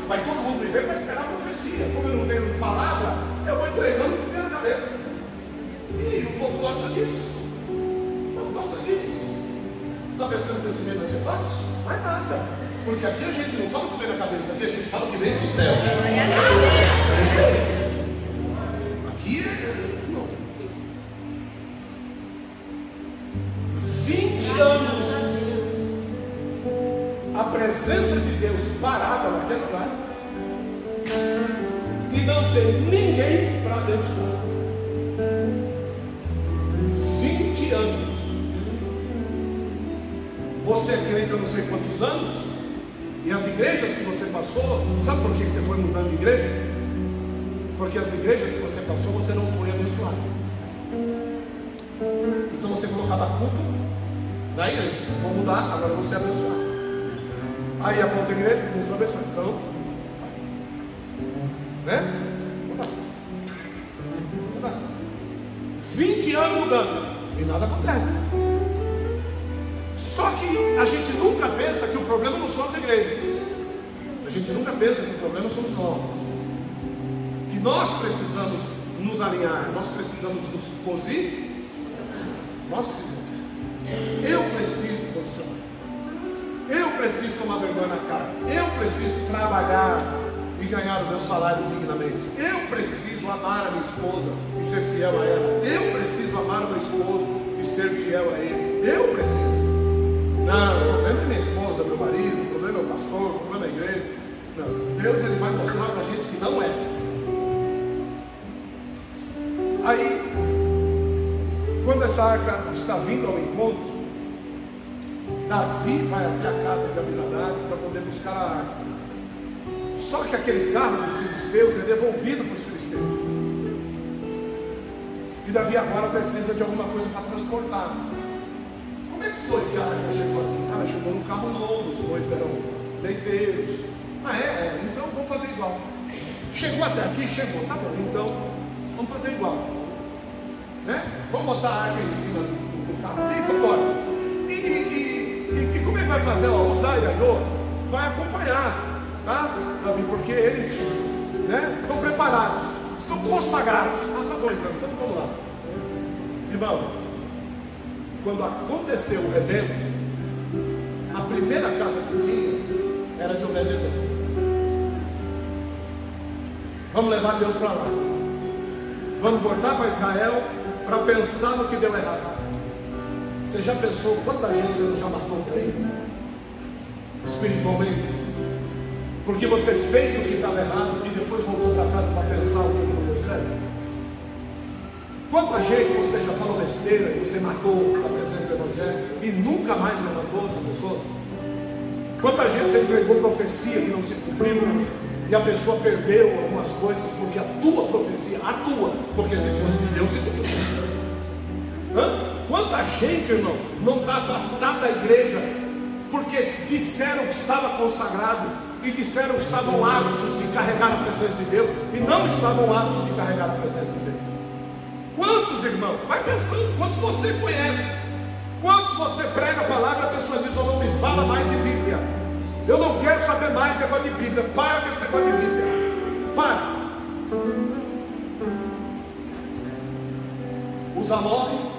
Vai todo mundo me ver para esperar a profecia. Como eu não tenho palavra, eu vou entregando com a cabeça. E o povo gosta disso. O povo gosta disso. Você está pensando que esse medo vai ser fácil? Não é nada. Porque aqui a gente não fala o que vem na cabeça, aqui a gente fala o que vem do céu. Aqui é. Não. 20 anos. A presença de Deus parada naquele lugar, e não tem ninguém para abençoar. 20 anos. Você é crente há não sei quantos anos, e as igrejas que você passou, sabe por que você foi mudando de igreja? Porque as igrejas que você passou, você não foi abençoado. Então você colocava a culpa na igreja. Vou mudar, agora você é abençoado. Aí a outra igreja não sou abençoado. Então, né? Vamos lá. 20 anos mudando e nada acontece. Só que a gente nunca pensa que o problema não são as igrejas. A gente nunca pensa que o problema somos nós. Que nós precisamos nos alinhar, nós precisamos nos posicionar. Nós precisamos. Eu preciso posicionar. Eu preciso tomar vergonha na cara. Eu preciso trabalhar e ganhar o meu salário dignamente. Eu preciso amar a minha esposa e ser fiel a ela. Eu preciso amar o meu esposo e ser fiel a ele. Eu preciso. Não, o problema é minha esposa, meu marido, o problema é o pastor, o problema é a igreja. Não, Deus ele vai mostrar para a gente que não é. Aí, quando essa arca está vindo ao encontro, Davi vai até a casa de Abinadab para poder buscar a arca. Só que aquele carro dos filisteus é devolvido para os filisteus. E Davi agora precisa de alguma coisa para transportar. Como é que foi que a arca chegou aqui? Ela chegou num carro novo, os bois eram leiteiros. Então vamos fazer igual. Chegou até aqui? Chegou, tá bom, então vamos fazer igual, né? Vamos botar a arca em cima do carro e vamos embora. E como é que vai fazer? O Zaiador vai acompanhar, tá, Davi? Porque eles, né, estão preparados, estão consagrados. Tá bom, então vamos lá. Irmão, quando aconteceu o rebento, a primeira casa que tinha era de Obed-Edom. Vamos levar Deus para lá. Vamos voltar para Israel para pensar no que deu errado. Você já pensou quanta gente você já matou por aí? Espiritualmente. Porque você fez o que estava errado e depois voltou para casa para pensar o que não deu certo. Quanta gente você já falou besteira e você matou a presença do Evangelho e nunca mais levantou essa pessoa? Quanta gente você entregou profecia que não se cumpriu e a pessoa perdeu algumas coisas porque a tua profecia, porque se fosse de Deus se cumpriu. Quanta gente, irmão, não está afastada da igreja porque disseram que estava consagrado e disseram que estavam aptos de carregar a presença de Deus e não estavam aptos de carregar a presença de Deus. Quantos, irmão? Vai pensando, quantos você conhece? Quantos você prega a palavra, a pessoa diz: eu não me fala mais de Bíblia, eu não quero saber mais de negócio de Bíblia, para com esse negócio de Bíblia, para. Usa morre.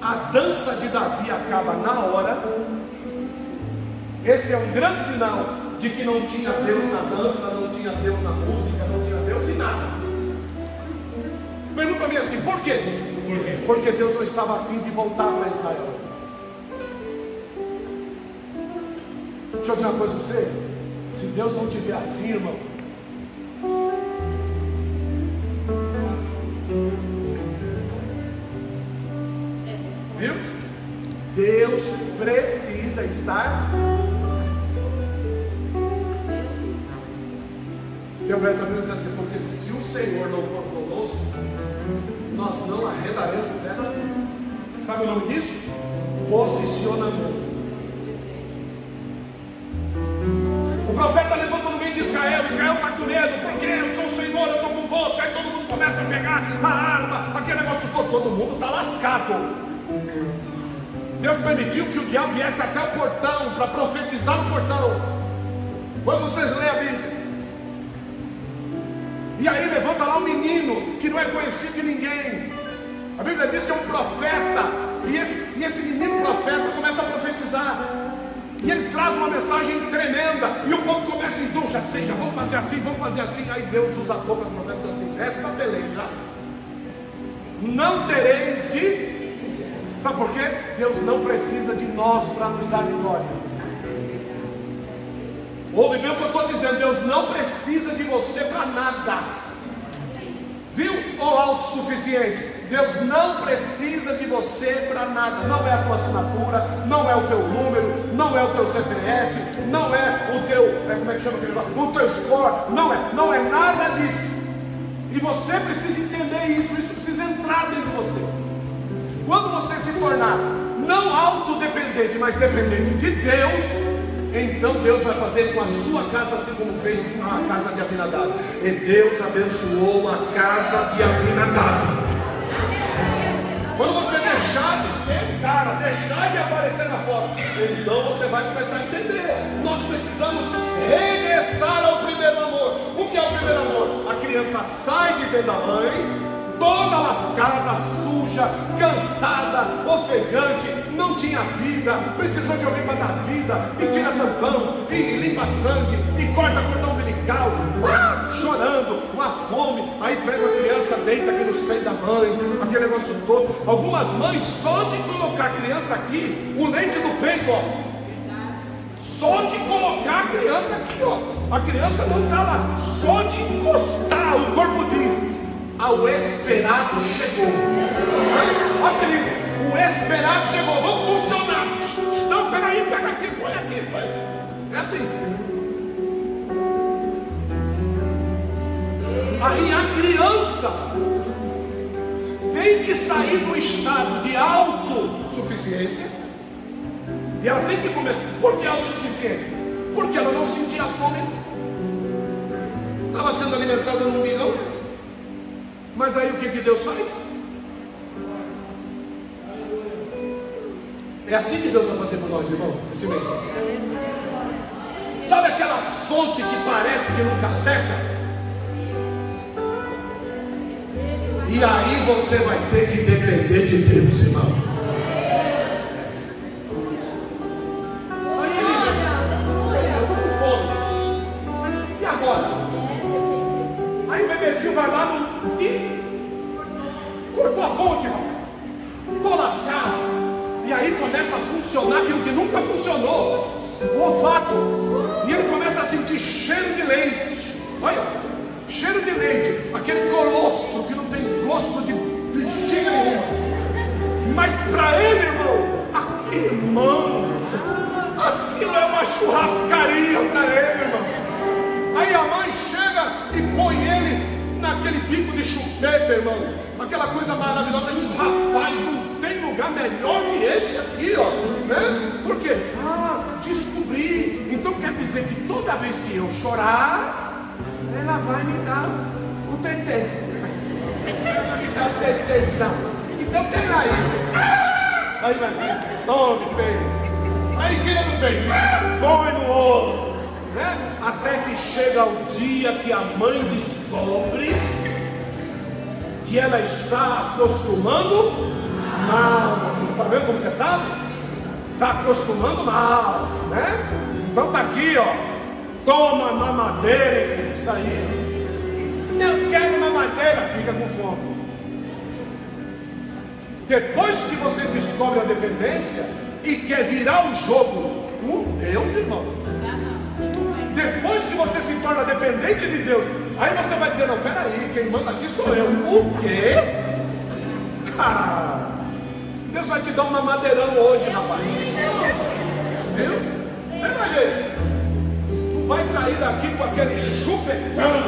A dança de Davi acaba na hora. Esse é um grande sinal de que não tinha Deus na dança, não tinha Deus na música, não tinha Deus em nada. Pergunta para mim assim: por quê? Porque Deus não estava a fim de voltar para Israel. Deixa eu dizer uma coisa para você: se Deus não tiver afim, irmão, viu? Deus precisa estar. Tem um verso da Bíblia que diz assim: porque se o Senhor não for conosco, nós não arredaremos o pé da vida. Sabe o nome disso? Posicionamento. O profeta levanta no meio de Israel. Israel está com medo, porque eu sou o Senhor, eu estou convosco. Aí todo mundo começa a pegar a arma, aquele negócio todo mundo está lascado. Deus permitiu que o diabo viesse até o portão para profetizar no portão. Pois vocês leem a Bíblia. E aí levanta lá um menino que não é conhecido de ninguém. A Bíblia diz que é um profeta. E esse menino profeta começa a profetizar. E ele traz uma mensagem tremenda. E o povo começa a indulgar, seja, vamos fazer assim, vamos fazer assim. Aí Deus usa a boca do profeta e diz assim: esta peleja não tereis de... Sabe por quê? Deus não precisa de nós para nos dar vitória. Ouve bem o que eu estou dizendo: Deus não precisa de você para nada. Viu? Ou autossuficiente. Deus não precisa de você para nada. Não é a tua assinatura, não é o teu número, não é o teu CPF, não é o teu, como é que chama aquele negócio? O teu score, não é nada disso. E você precisa entender isso precisa entrar dentro de você. Quando você se tornar não autodependente, mas dependente de Deus, então Deus vai fazer com a sua casa assim como fez com a casa de Abinadab. E Deus abençoou a casa de Abinadab. joga fora. Então você vai começar a entender. Nós precisamos regressar ao primeiro amor. O que é o primeiro amor? A criança sai de dentro da mãe, toda lascada, suja, cansada, ofegante, não tinha vida, precisou de alguém para dar vida, e tira tampão, e limpa sangue, e corta cordão umbilical, chorando, com a fome. Aí pega a criança, deita aqui no seio da mãe, aquele negócio todo. Algumas mães, só de colocar a criança aqui, o leite do peito, ó, só de colocar a criança aqui, ó, a criança não está lá, só de encostar, o corpo diz: ao esperado chegou. Olha, querido, o esperado chegou, vamos funcionar. Não, peraí, pega aqui, põe aqui, põe. É assim. Aí a criança tem que sair do estado de autossuficiência, e ela tem que começar. Por que autossuficiência? Porque ela não sentia fome, estava sendo alimentada no milhão. Mas aí o que Deus faz? É assim que Deus vai fazer por nós, irmão, esse mês. Sabe aquela fonte que parece que nunca seca? E aí você vai ter que depender de Deus, irmão. Aí eu tô com fome. E agora? Aí o bebezinho vai lá e cortou a fonte, irmão. Tô lascado. E aí começa a funcionar aquilo que nunca funcionou, o olfato. E ele começa a sentir cheiro de leite. Olha, cheiro de leite. Aquele colostro que não tem gosto de bexiga nenhuma. Mas para ele, irmão, aquilo é uma churrascaria para ele, irmão. Aí a mãe chega e põe ele naquele bico de chupeta, irmão, aquela coisa maravilhosa. Ele diz: rapaz, não tem lugar melhor que esse aqui, ó, né? Por quê? Descobri. Então quer dizer que toda vez que eu chorar, ela vai me dar o tetê. Ela vai me dar o tetezão. Então peraí. Aí vai vir, tome peito. Aí tira do peito, põe no ovo. Né? Até que chega o dia que a mãe descobre que ela está acostumando mal. Está vendo como você sabe? Está acostumando mal, né? Então está aqui, ó. Toma mamadeira, filho. Está aí. Eu quero mamadeira. Fica com fome. Depois que você descobre a dependência e quer virar o jogo com Deus, irmão, depois que você se torna dependente de Deus, aí você vai dizer: não, peraí, quem manda aqui sou eu. O quê? Deus vai te dar um mamadeirão hoje, rapaz. Viu? Você vai ver. Não vai sair daqui com aquele chupetão.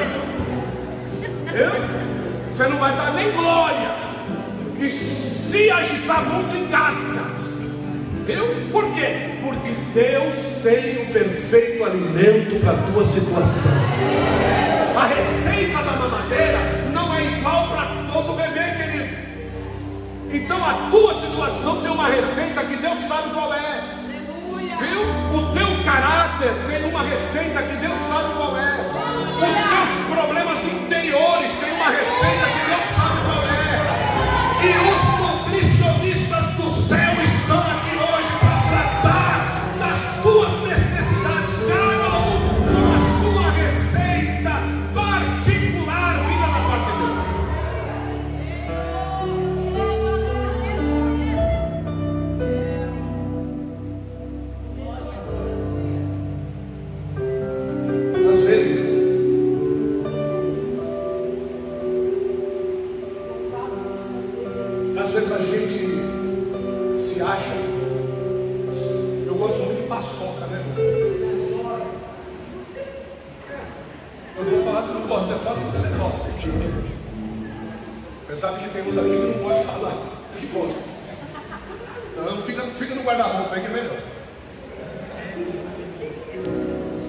Viu? Você não vai dar nem glória. E se agitar muito, engasga. Viu? Por quê? Porque Deus tem o perfeito alimento para a tua situação. A receita da mamadeira não é igual para todo bebê, querido. Então a tua situação tem uma receita que Deus sabe qual é. Viu? O teu caráter tem uma receita que Deus sabe qual é. Os teus problemas interiores têm uma receita que Deus sabe qual é. E os nutricionistas do céu estão aqui hoje para tratar das tuas necessidades, cada um com a sua receita particular vinda da parte de Deus. Às vezes a gente se acha. Eu gosto muito de paçoca, né? Eu vou falar que não gosto. Você fala que você gosta. Você sabe que tem uns aqui que não pode falar que gosta. Não, fica no guarda-roupa aí que é melhor.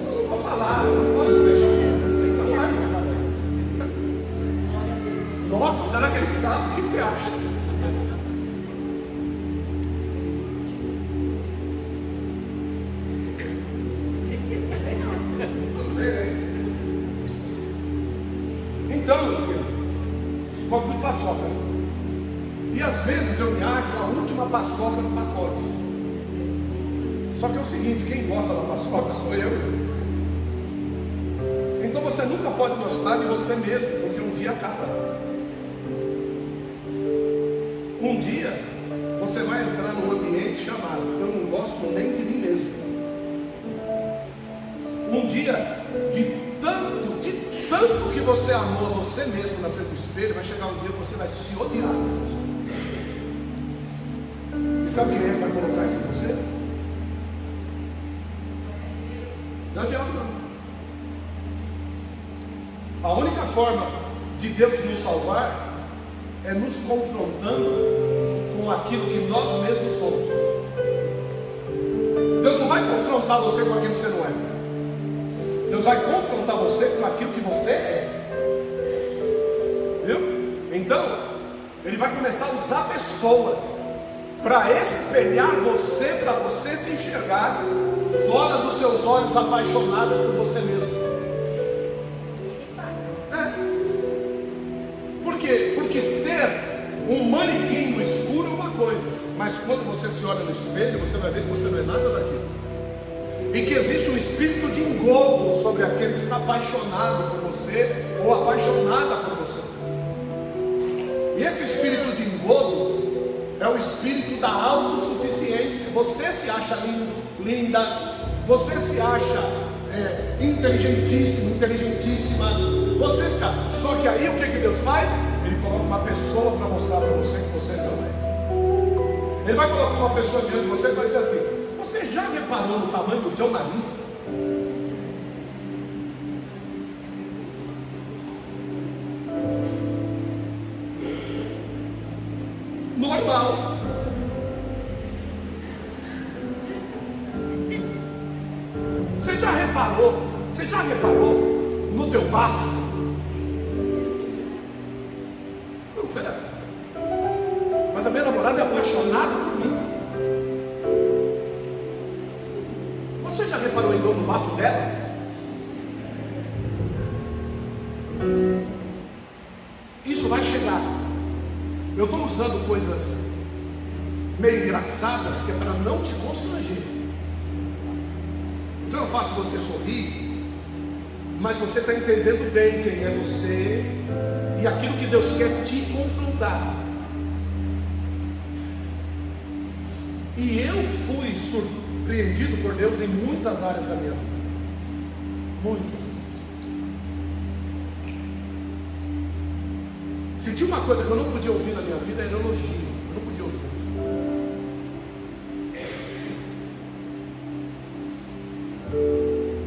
Eu não vou falar, eu não posso deixar. Tem que falar. Nossa, será que ele sabe? O que você acha? E às vezes eu me acho a última paçoca do pacote. Só que é o seguinte, quem gosta da paçoca sou eu. Então você nunca pode gostar de você mesmo, porque um dia acaba. Um dia você vai entrar num ambiente chamado eu não gosto nem de mim mesmo. Um dia, de tanto que você amou você mesmo na frente do espelho, vai chegar um dia que você vai se odiar. E sabe quem é que vai colocar isso em você? Não é o diabo, não. A única forma de Deus nos salvar é nos confrontando com aquilo que nós mesmos somos. Deus não vai confrontar você com aquilo que você não é. Deus vai confrontar você com aquilo que você é. Viu? Então, Ele vai começar a usar pessoas para espelhar você, para você se enxergar fora dos seus olhos apaixonados por você mesmo. Por quê? Porque ser um manequim no escuro é uma coisa, mas quando você se olha no espelho, você vai ver que você não é nada daquilo. E que existe um espírito de engodo sobre aquele que está apaixonado por você ou apaixonada por você. E esse espírito de engodo é o espírito da autossuficiência. Você se acha lindo, linda, você se acha inteligentíssimo, inteligentíssima, você se acha. Só que aí o que Deus faz? Ele coloca uma pessoa para mostrar para você que você não é. Ele vai colocar uma pessoa diante de você e vai dizer assim: você já reparou no tamanho do teu nariz? Normal. Você já reparou no teu bafo? Não, pera. Mas a minha namorada é apaixonada por mim. Você já reparou em dor no bafo dela? Isso vai chegar. Eu estou usando coisas meio engraçadas que é para não te constranger. Então eu faço você sorrir, mas você está entendendo bem quem é você e aquilo que Deus quer te confrontar. E eu fui surpreendido por Deus em muitas áreas da minha vida. Muitas. Se tinha uma coisa que eu não podia ouvir na minha vida, era elogio. Eu não podia ouvir.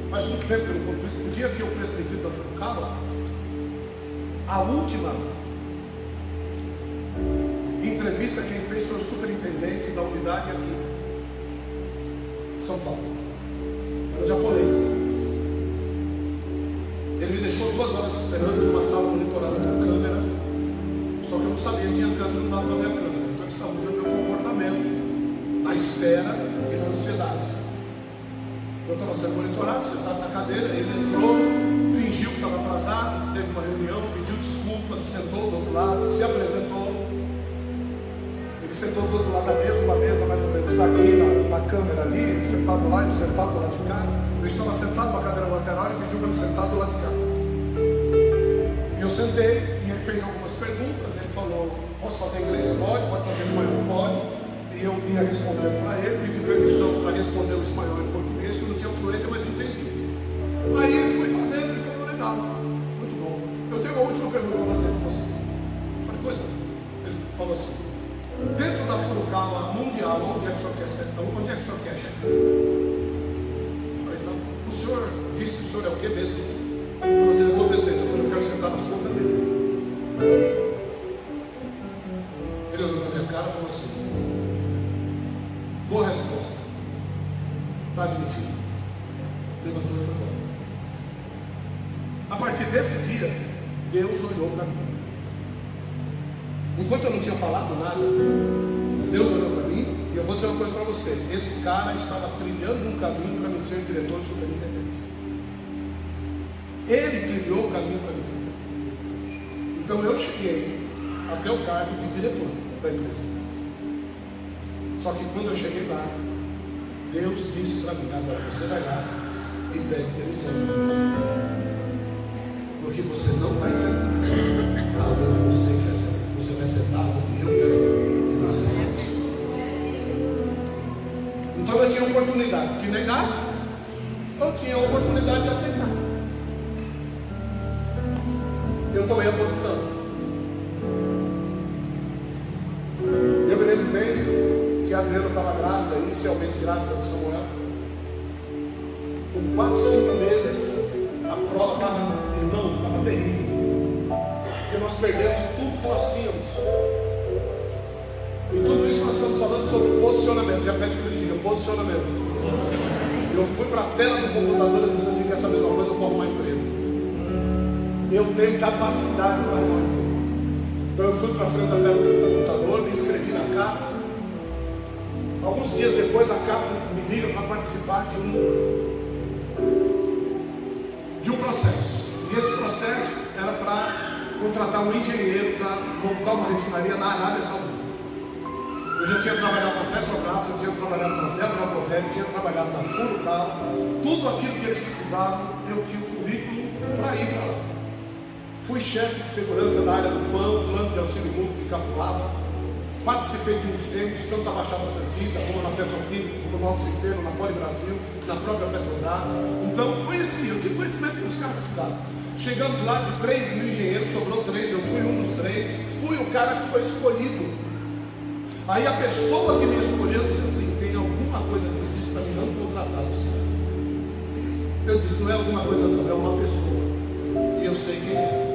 Faz muito tempo que eu não conto isso. No dia que eu fui admitido na Sorocaba, a última entrevista quem fez foi o superintendente da unidade aqui em São Paulo. Era um japonês. Ele me deixou 2 horas esperando numa sala monitorada por câmera. Só que eu não sabia que tinha câmera, não dava para ver a câmera. Então eles estavam vendo o meu comportamento na espera e na ansiedade. Eu estava sendo monitorado, sentado na cadeira, ele entrou, fingiu que estava atrasado, teve uma reunião, pediu desculpas, se sentou do outro lado, se apresentou. Ele sentou do outro lado da mesa, uma mesa mais ou menos daqui, na câmera ali, ele sentado lá e eu sentado do lado de cá. Eu estava sentado na cadeira lateral e pediu para me sentar do lado de cá. E eu sentei, e ele fez algumas perguntas, ele falou: posso fazer inglês? Pode fazer espanhol? Pode. E eu ia respondendo para ele, pedi permissão para responder o espanhol e o português, que eu não tinha fluência, mas entendi. Aí ele foi fazendo, ele falou: legal, muito bom. Eu tenho uma última pergunta para fazer para você. Eu falei: pois não. Ele falou assim: dentro da Sorocaba mundial, onde é que o senhor quer chegar? Onde é que o senhor quer chegar? Eu falei: não. O senhor disse que o senhor é o quê mesmo? Ele falou: diretor presidente. Eu falei: eu quero sentar na sua cadeira. Ele olhou na minha cara e falou assim: boa resposta, está admitido. Levantou e foi embora. A partir desse dia, Deus olhou para mim. Enquanto eu não tinha falado nada, Deus olhou para mim. E eu vou dizer uma coisa para você: esse cara estava trilhando um caminho para me ser diretor superintendente. Ele trilhou o caminho para mim. Então eu cheguei até o cargo de diretor da empresa. Só que quando eu cheguei lá, Deus disse para mim: agora você vai lá e pede demissão, porque você não vai sentar aonde você quer sentar, você vai sentar onde eu quero que você sente. Então eu tinha a oportunidade de negar, eu tinha a oportunidade de aceitar. Eu tomei a posição. Eu me lembro bem que a Adriana estava grávida, inicialmente grávida do Samuel. Com 4, 5 meses, a prova estava terrível. Porque nós perdemos tudo que nós tínhamos. E tudo isso nós estamos falando sobre posicionamento. Repete comigo, diga: posicionamento. Eu fui para a tela do computador e disse assim: quer saber de uma coisa? Eu vou arrumar emprego. Eu tenho capacidade para arrumar emprego. Então eu fui para frente da tela do computador, me inscrevi na CAP. Alguns dias depois a CAP me liga para participar de um processo. E esse processo era para contratar um engenheiro para montar uma refinaria na Arábia Saudita. Eu já tinha trabalhado na Petrobras, eu tinha trabalhado na Zé Brabovec, tinha trabalhado na Furukawa. Tudo aquilo que eles precisavam, eu tinha um currículo para ir para lá. Fui chefe de segurança da área do PAN, plano de auxílio mútuo de Capulava. Participei de incêndios, tanto na Baixada Santista, como na Petroquímica, como no Alto Cinteiro, na Poli Brasil, na própria Petrobras. Então, conhecia, eu tinha conhecimento que os caras precisavam. Chegamos lá, de 3 mil engenheiros, sobrou 3, eu fui um dos 3, fui o cara que foi escolhido. Aí a pessoa que me escolheu disse assim: tem alguma coisa que ele disse para mim não contratar você. Eu disse: não é alguma coisa não, é uma pessoa. E eu sei quem é.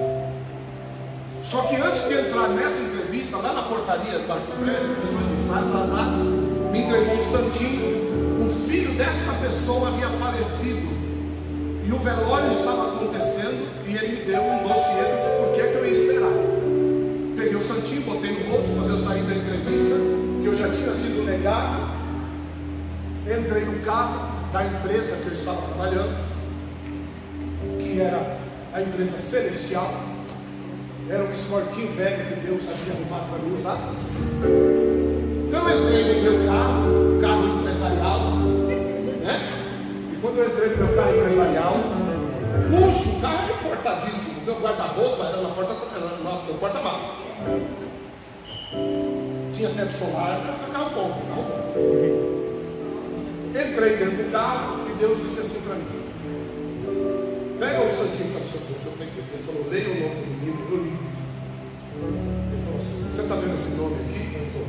Só que antes de entrar nessa entrevista, lá na portaria debaixo do prédio, a pessoa disse: vai atrasado, me entregou um santinho. O filho desta pessoa havia falecido. E o velório estava acontecendo e ele me deu um dossiê do porquê que eu ia esperar. Peguei o santinho, botei no bolso. Quando eu saí da entrevista, que eu já tinha sido negado, entrei no carro da empresa que eu estava trabalhando, que era a empresa Celestial. Era um esportinho velho que Deus havia arrumado para mim usar. Então eu entrei no meu carro empresarial, né? E quando eu entrei no meu carro empresarial, cujo carro era importadíssimo, meu guarda-roupa era no porta-malas. Tinha teto solar, era carro bom, Entrei dentro do carro e Deus disse assim para mim: pega o santinho para o seu bolso. Eu peguei. Ele falou: leia o nome do livro. Eu li. Ele falou assim: você está vendo esse nome aqui? Eu estou.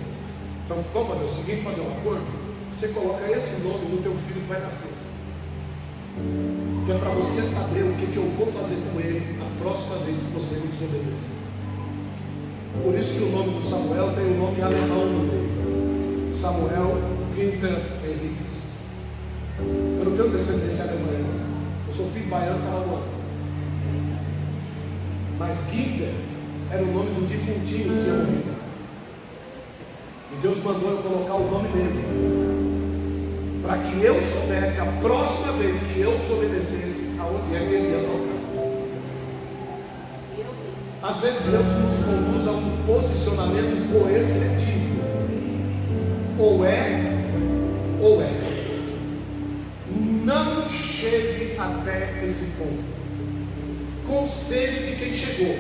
Então vamos fazer o seguinte, fazer um acordo. Você coloca esse nome no teu filho que vai nascer, que é para você saber o que eu vou fazer com ele a próxima vez que você me desobedecer. Por isso que o nome do Samuel tem um nome alemão no meio: Samuel Günther Henriques. Eu não tenho descendência alemã, não. Eu sou filho baiano calaboano. Mas Günther era o nome do defuntinho que tinha morrido. E Deus mandou eu colocar o nome dele, para que eu soubesse a próxima vez que eu desobedecesse, aonde é que ele ia tocar. Às vezes Deus nos conduz a um posicionamento coercitivo. Ou é, ou é. Não chegue até esse ponto. Conselho de quem chegou.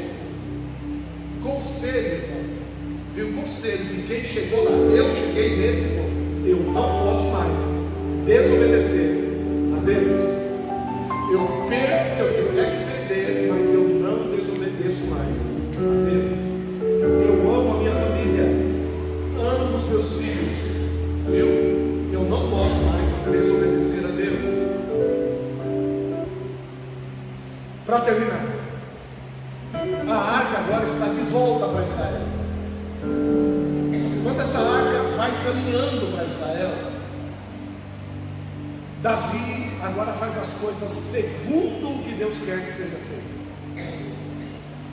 Conselho, irmão. Viu? Conselho de quem chegou lá. Eu cheguei nesse ponto. Eu não posso mais desobedecer a Deus. Eu perco o que eu tiver que perder, mas eu não desobedeço mais a Deus. Eu amo a minha família, amo os meus filhos, viu? Eu não posso mais desobedecer a Deus. Para terminar, a arca agora está de volta para Israel. Quando essa arca vai caminhando para Israel, Davi agora faz as coisas segundo o que Deus quer que seja feito.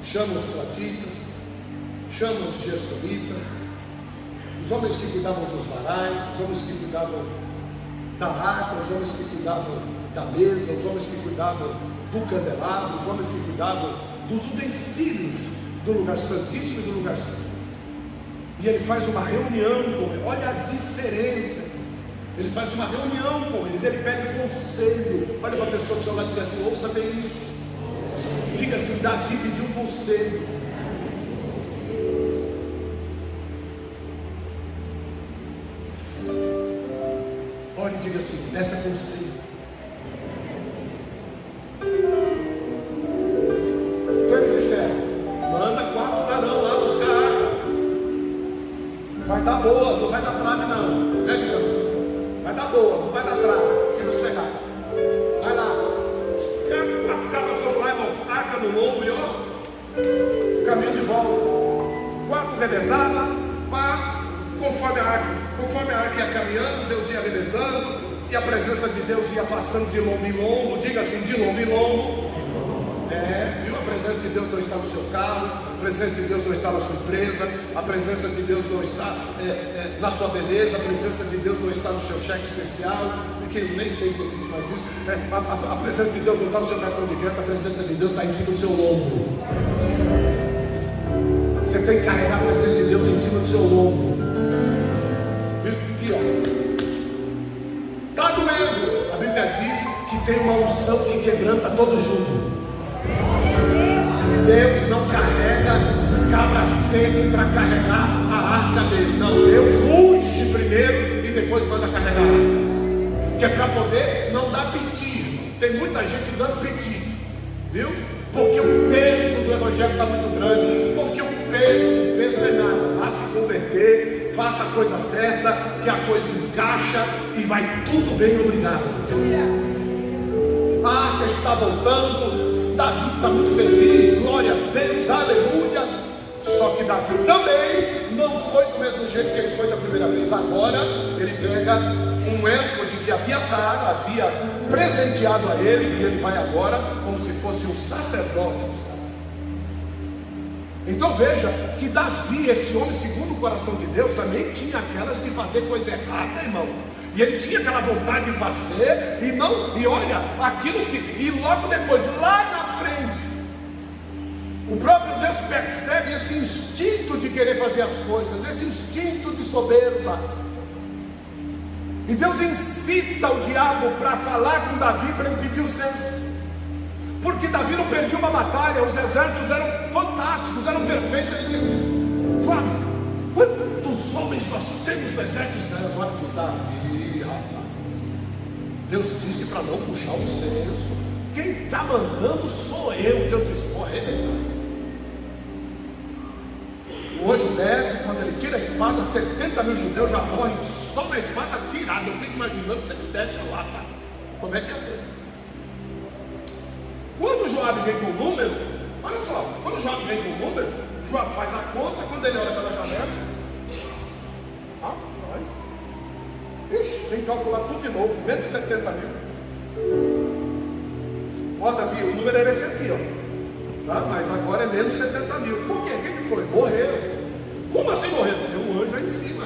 Chama os platitas, chama os gersonitas, os homens que cuidavam dos varais, os homens que cuidavam da arca, os homens que cuidavam da mesa, os homens que cuidavam do candelabro, os homens que cuidavam dos utensílios do lugar santíssimo e do lugar santo. E ele faz uma reunião com eles. Olha a diferença. Ele faz uma reunião com eles, ele pede conselho. Olha para a pessoa do seu lado e diga assim: ouça bem isso. Diga assim: Davi pediu conselho. Olha e diga assim: peça conselho. Então eles disseram: manda 4 varão lá buscar a arca. Vai dar boa, não vai dar trave não, né, Digão? Vai dar boa, não vai dar trave, que não cegar. Vai lá. Os 4 cabras foram lá, irmão, arca no lombo e ó, caminho de volta. 4 revezadas, conforme a arca ia caminhando, Deus ia revezando, e a presença de Deus ia passando de lombo em lombo. Diga assim: de lombo em lombo. Viu? A presença de Deus não está no seu carro, a presença de Deus não está na sua empresa, a presença de Deus não está na sua beleza, a presença de Deus não está no seu cheque especial, porque eu nem sei se existe mais isso. A presença de Deus não está no seu cartão de crédito, a presença de Deus está em cima do seu lombo. Você tem que carregar a presença de Deus em cima do seu lombo. E pior, está doendo. A Bíblia diz que tem uma unção que quebranta todo jugo. Deus não carrega cabra seco para carregar a arca dele. Não, Deus unge primeiro e depois manda carregar a arca. Que é para poder não dar piti. Tem muita gente dando piti, viu? Porque o peso do evangelho está muito grande. Porque o peso não é nada. Vá se converter, faça a coisa certa, que a coisa encaixa e vai tudo bem, obrigado. A arca está voltando, Davi está muito feliz, glória a Deus, aleluia. Só que Davi também não foi do mesmo jeito que ele foi da primeira vez. Agora ele pega um éfode que Abiatar havia presenteado a ele, e ele vai agora como se fosse um sacerdote. Então veja que Davi, esse homem segundo o coração de Deus, também tinha aquelas de fazer coisa errada, irmão. E ele tinha aquela vontade de fazer, e olha, aquilo que, e logo depois, lá na frente, o próprio Deus percebe esse instinto de querer fazer as coisas, esse instinto de soberba. E Deus incita o diabo para falar com Davi, para ele pedir o censo. Porque Davi não perdia uma batalha, os exércitos eram fantásticos, eram perfeitos. Ele disse: Joabe, quantos homens nós temos no exército? Joabe diz: Davi, rapaz, Deus disse para não puxar o censo. Quem está mandando sou eu. Deus disse: vou arrebentar. O anjo desce, quando ele tira a espada, 70 mil judeus já morrem só na espada tirada. Eu fico imaginando se ele desce lá, tá? Como é que ia ser? Quando Joabe vem com o número, olha só, quando Joabe vem com o número, Joabe faz a conta, quando ele olha pela janela, tem que calcular tudo de novo, menos de 70 mil. Ó, Davi, o número era esse aqui, ó. Tá? Mas agora é menos de 70 mil. Por quê? O que foi? Morreram. Como assim morreram? Porque um anjo aí em cima.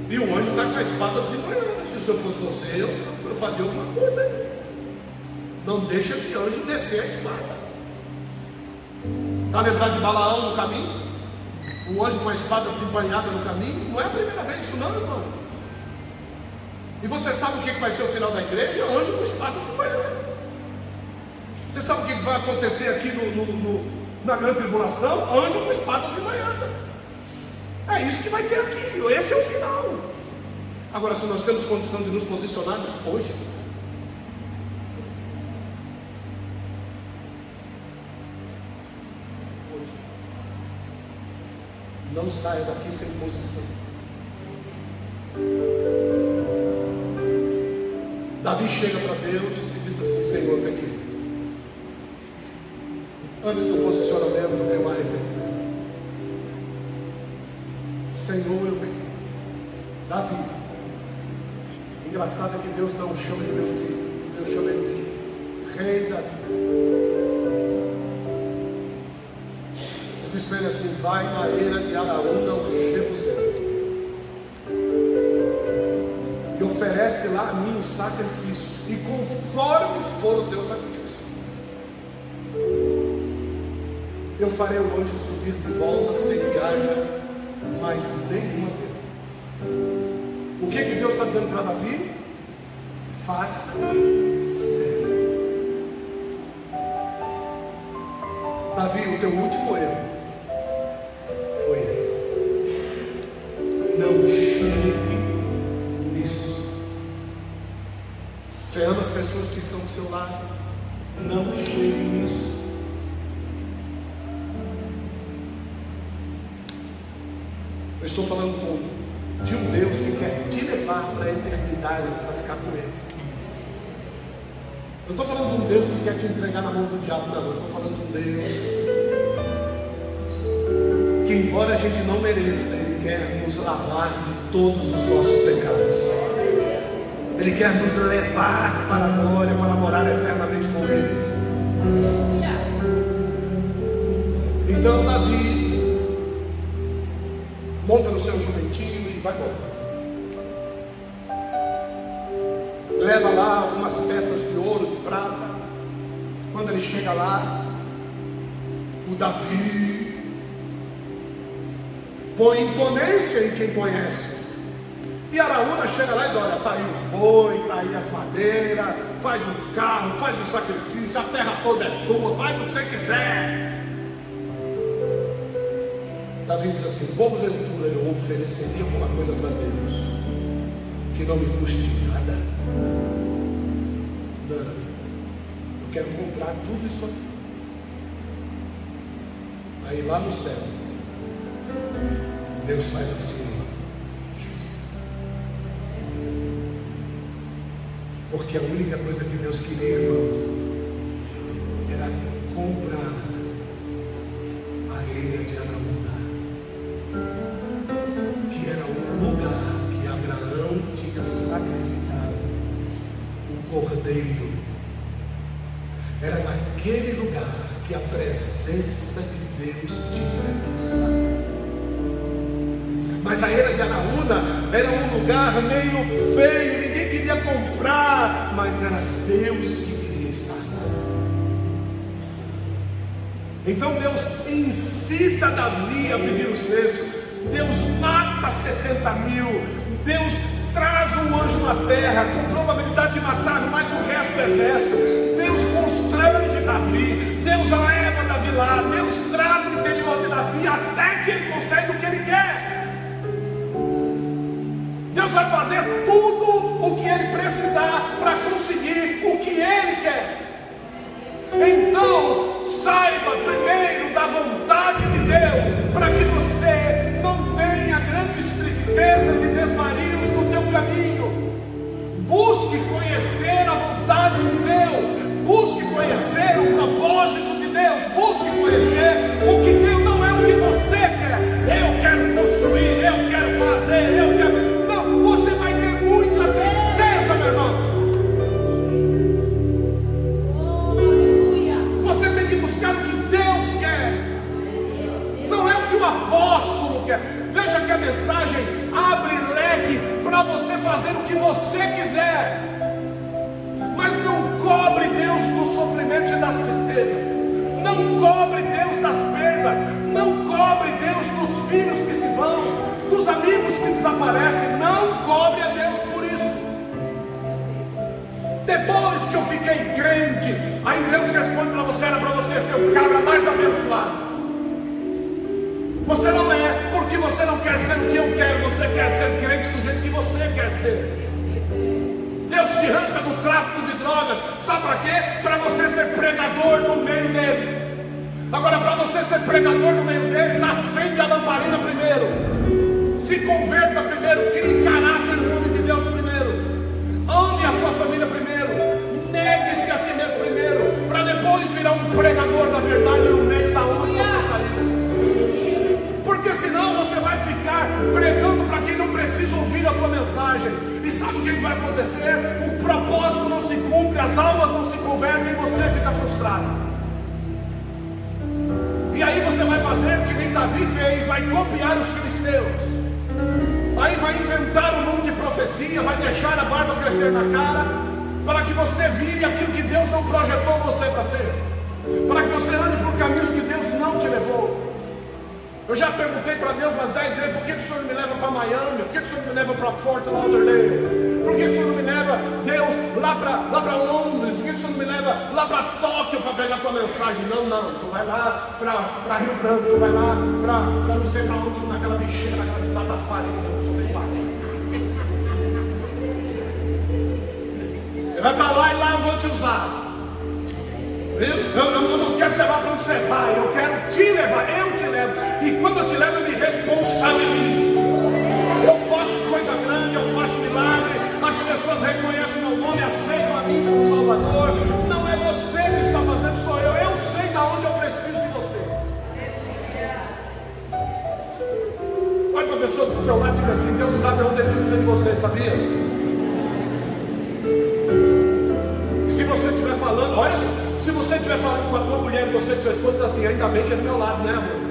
E o anjo está com a espada desembanhada. Se eu fosse você, eu fazia alguma coisa aí. Não deixa esse anjo descer a espada. Está lembrado de Balaão no caminho? Um anjo com a espada desembanhada no caminho? Não é a primeira vez isso não, irmão. E você sabe o que vai ser o final da igreja? É o anjo com a espada desembanhada. Você sabe o que vai acontecer aqui na grande tribulação? Anjo com a espada desembanhada. É isso que vai ter aqui. Esse é o final. Agora, se nós temos condição de nos posicionarmos hoje, não saia daqui sem posição. Davi chega para Deus e diz assim: Senhor, eu pequei. Antes do posicionamento vem um arrependimento. Senhor, eu pequei. Davi. Engraçado é que Deus não chama de meu filho, Deus chama ele de Rei Davi. Diz para ele assim: vai na eira de Araúna, o Jebuseu, e oferece lá a mim o sacrifício, e conforme for o teu sacrifício, eu farei o anjo subir de volta sem que haja mais nenhuma perda. O que Deus está dizendo para Davi? Faça ser. Davi, o teu último erro foi esse. Não chegue nisso. Você ama as pessoas que estão do seu lado? Não chegue nisso. Eu estou falando de um Deus que quer te levar para a eternidade, para ficar com Ele. Eu estou falando de um Deus que quer te entregar na mão do diabo, não. Eu estou falando de um Deus que, embora a gente não mereça, Ele quer nos lavar de todos os nossos pecados. Ele quer nos levar para a glória, para morar eternamente com Ele. Então Davi monta no seu jumentinho e vai embora. Leva lá algumas peças de ouro, de prata. Quando ele chega lá, o Davi põe imponência em quem conhece. E Araúna chega lá e diz: olha, está aí os bois, está aí as madeiras, faz os carros, faz o sacrifício, a terra toda é tua, faz o que você quiser. Davi diz assim: porventura eu ofereceria alguma coisa para Deus que não me custe nada? Não, eu quero comprar tudo isso aqui. Aí lá no céu, Deus faz assim, porque a única coisa que Deus queria, irmãos, era comprar a eira de Araúna, que era o lugar que Abraão tinha sacrificado o cordeiro. Era naquele lugar que a presença de Deus tinha que estar. Mas a eira de Araúna era um lugar meio feio, ninguém queria comprar, mas era Deus que queria estar lá. Então Deus incita Davi a pedir o censo. Deus mata 70 mil. Deus traz um anjo na terra com probabilidade de matar mais o resto do exército. Deus constrange Davi. Deus leva Davi lá. Deus trata o interior de Davi até que ele consegue o que ele quer. Deus vai fazer tudo o que ele precisar para conseguir o que ele quer. Então, saiba primeiro da vontade de Deus, para que você não tenha grandes tristezas e desvarios no teu caminho. Busque conhecer a vontade de Deus, busque conhecer o propósito de Deus, busque conhecer o que Deus não é o que você quer. Eu quero construir, eu quero fazer, eu quero... Não, você vai ter muita tristeza, meu irmão. Você tem que buscar o que Deus quer, não é o que o apóstolo quer. Veja que a mensagem abre leque para você fazer o que você quiser, mas não cobre Deus dos sofrimentos e das tristezas, não cobre Deus das perdas, não cobre Deus dos filhos que se vão, dos amigos que desaparecem, não cobre a Deus por isso. Depois que eu fiquei crente, aí Deus responde para você: era para você ser o cabra mais abençoado. Você não é porque você não quer ser o que eu quero, você quer ser crente do jeito que você quer ser. Deus te arranca do tráfico de drogas, sabe para quê? Para você ser pregador no meio deles. Agora, para você ser pregador no meio deles, acende a lamparina primeiro, se converta primeiro, crie caráter no nome de Deus primeiro, ame a sua família primeiro, negue-se a si mesmo primeiro, para depois virar um pregador da verdade no meio da onde você saiu. Porque senão você vai ficar pregando para quem não precisa ouvir a tua mensagem. E sabe o que vai acontecer? O propósito não se cumpre, as almas não se convertem e você fica frustrado. E aí você vai fazer que nem Davi fez, vai copiar os filisteus. Aí vai inventar um mundo de profecia, vai deixar a barba crescer na cara, para que você vire aquilo que Deus não projetou você para ser. para que você ande por caminhos que Deus não te levou. Eu já perguntei para Deus umas 10 vezes: por que o Senhor não me leva para Miami? Por que o Senhor não me leva para Fort Lauderdale? Por que o Senhor não me leva, Deus, lá para Londres? Por que o Senhor não me leva lá para Tóquio para pegar tua mensagem? Não, tu vai lá para Rio Branco, tu vai lá para não sei para onde, naquela bicheira, naquela cidade da farinha. Eu sou bem farinha. Você vai para lá e lá eu vou te usar. Viu? Eu não quero você vá para onde você vai, eu quero te levar, eu te levo. E quando eu te levo, eu me responsabilizo. Eu faço coisa grande, eu faço milagre. As pessoas reconhecem meu nome, aceitam a mim como Salvador. Não é você que está fazendo, sou eu. Eu sei de onde eu preciso de você. Olha para a pessoa do teu lado e diga assim: Deus sabe onde ele precisa de você, sabia? E se você estiver falando, olha só, se você estiver falando com a tua mulher, você e tua esposa, diz assim: ainda bem que é do meu lado, né, amor?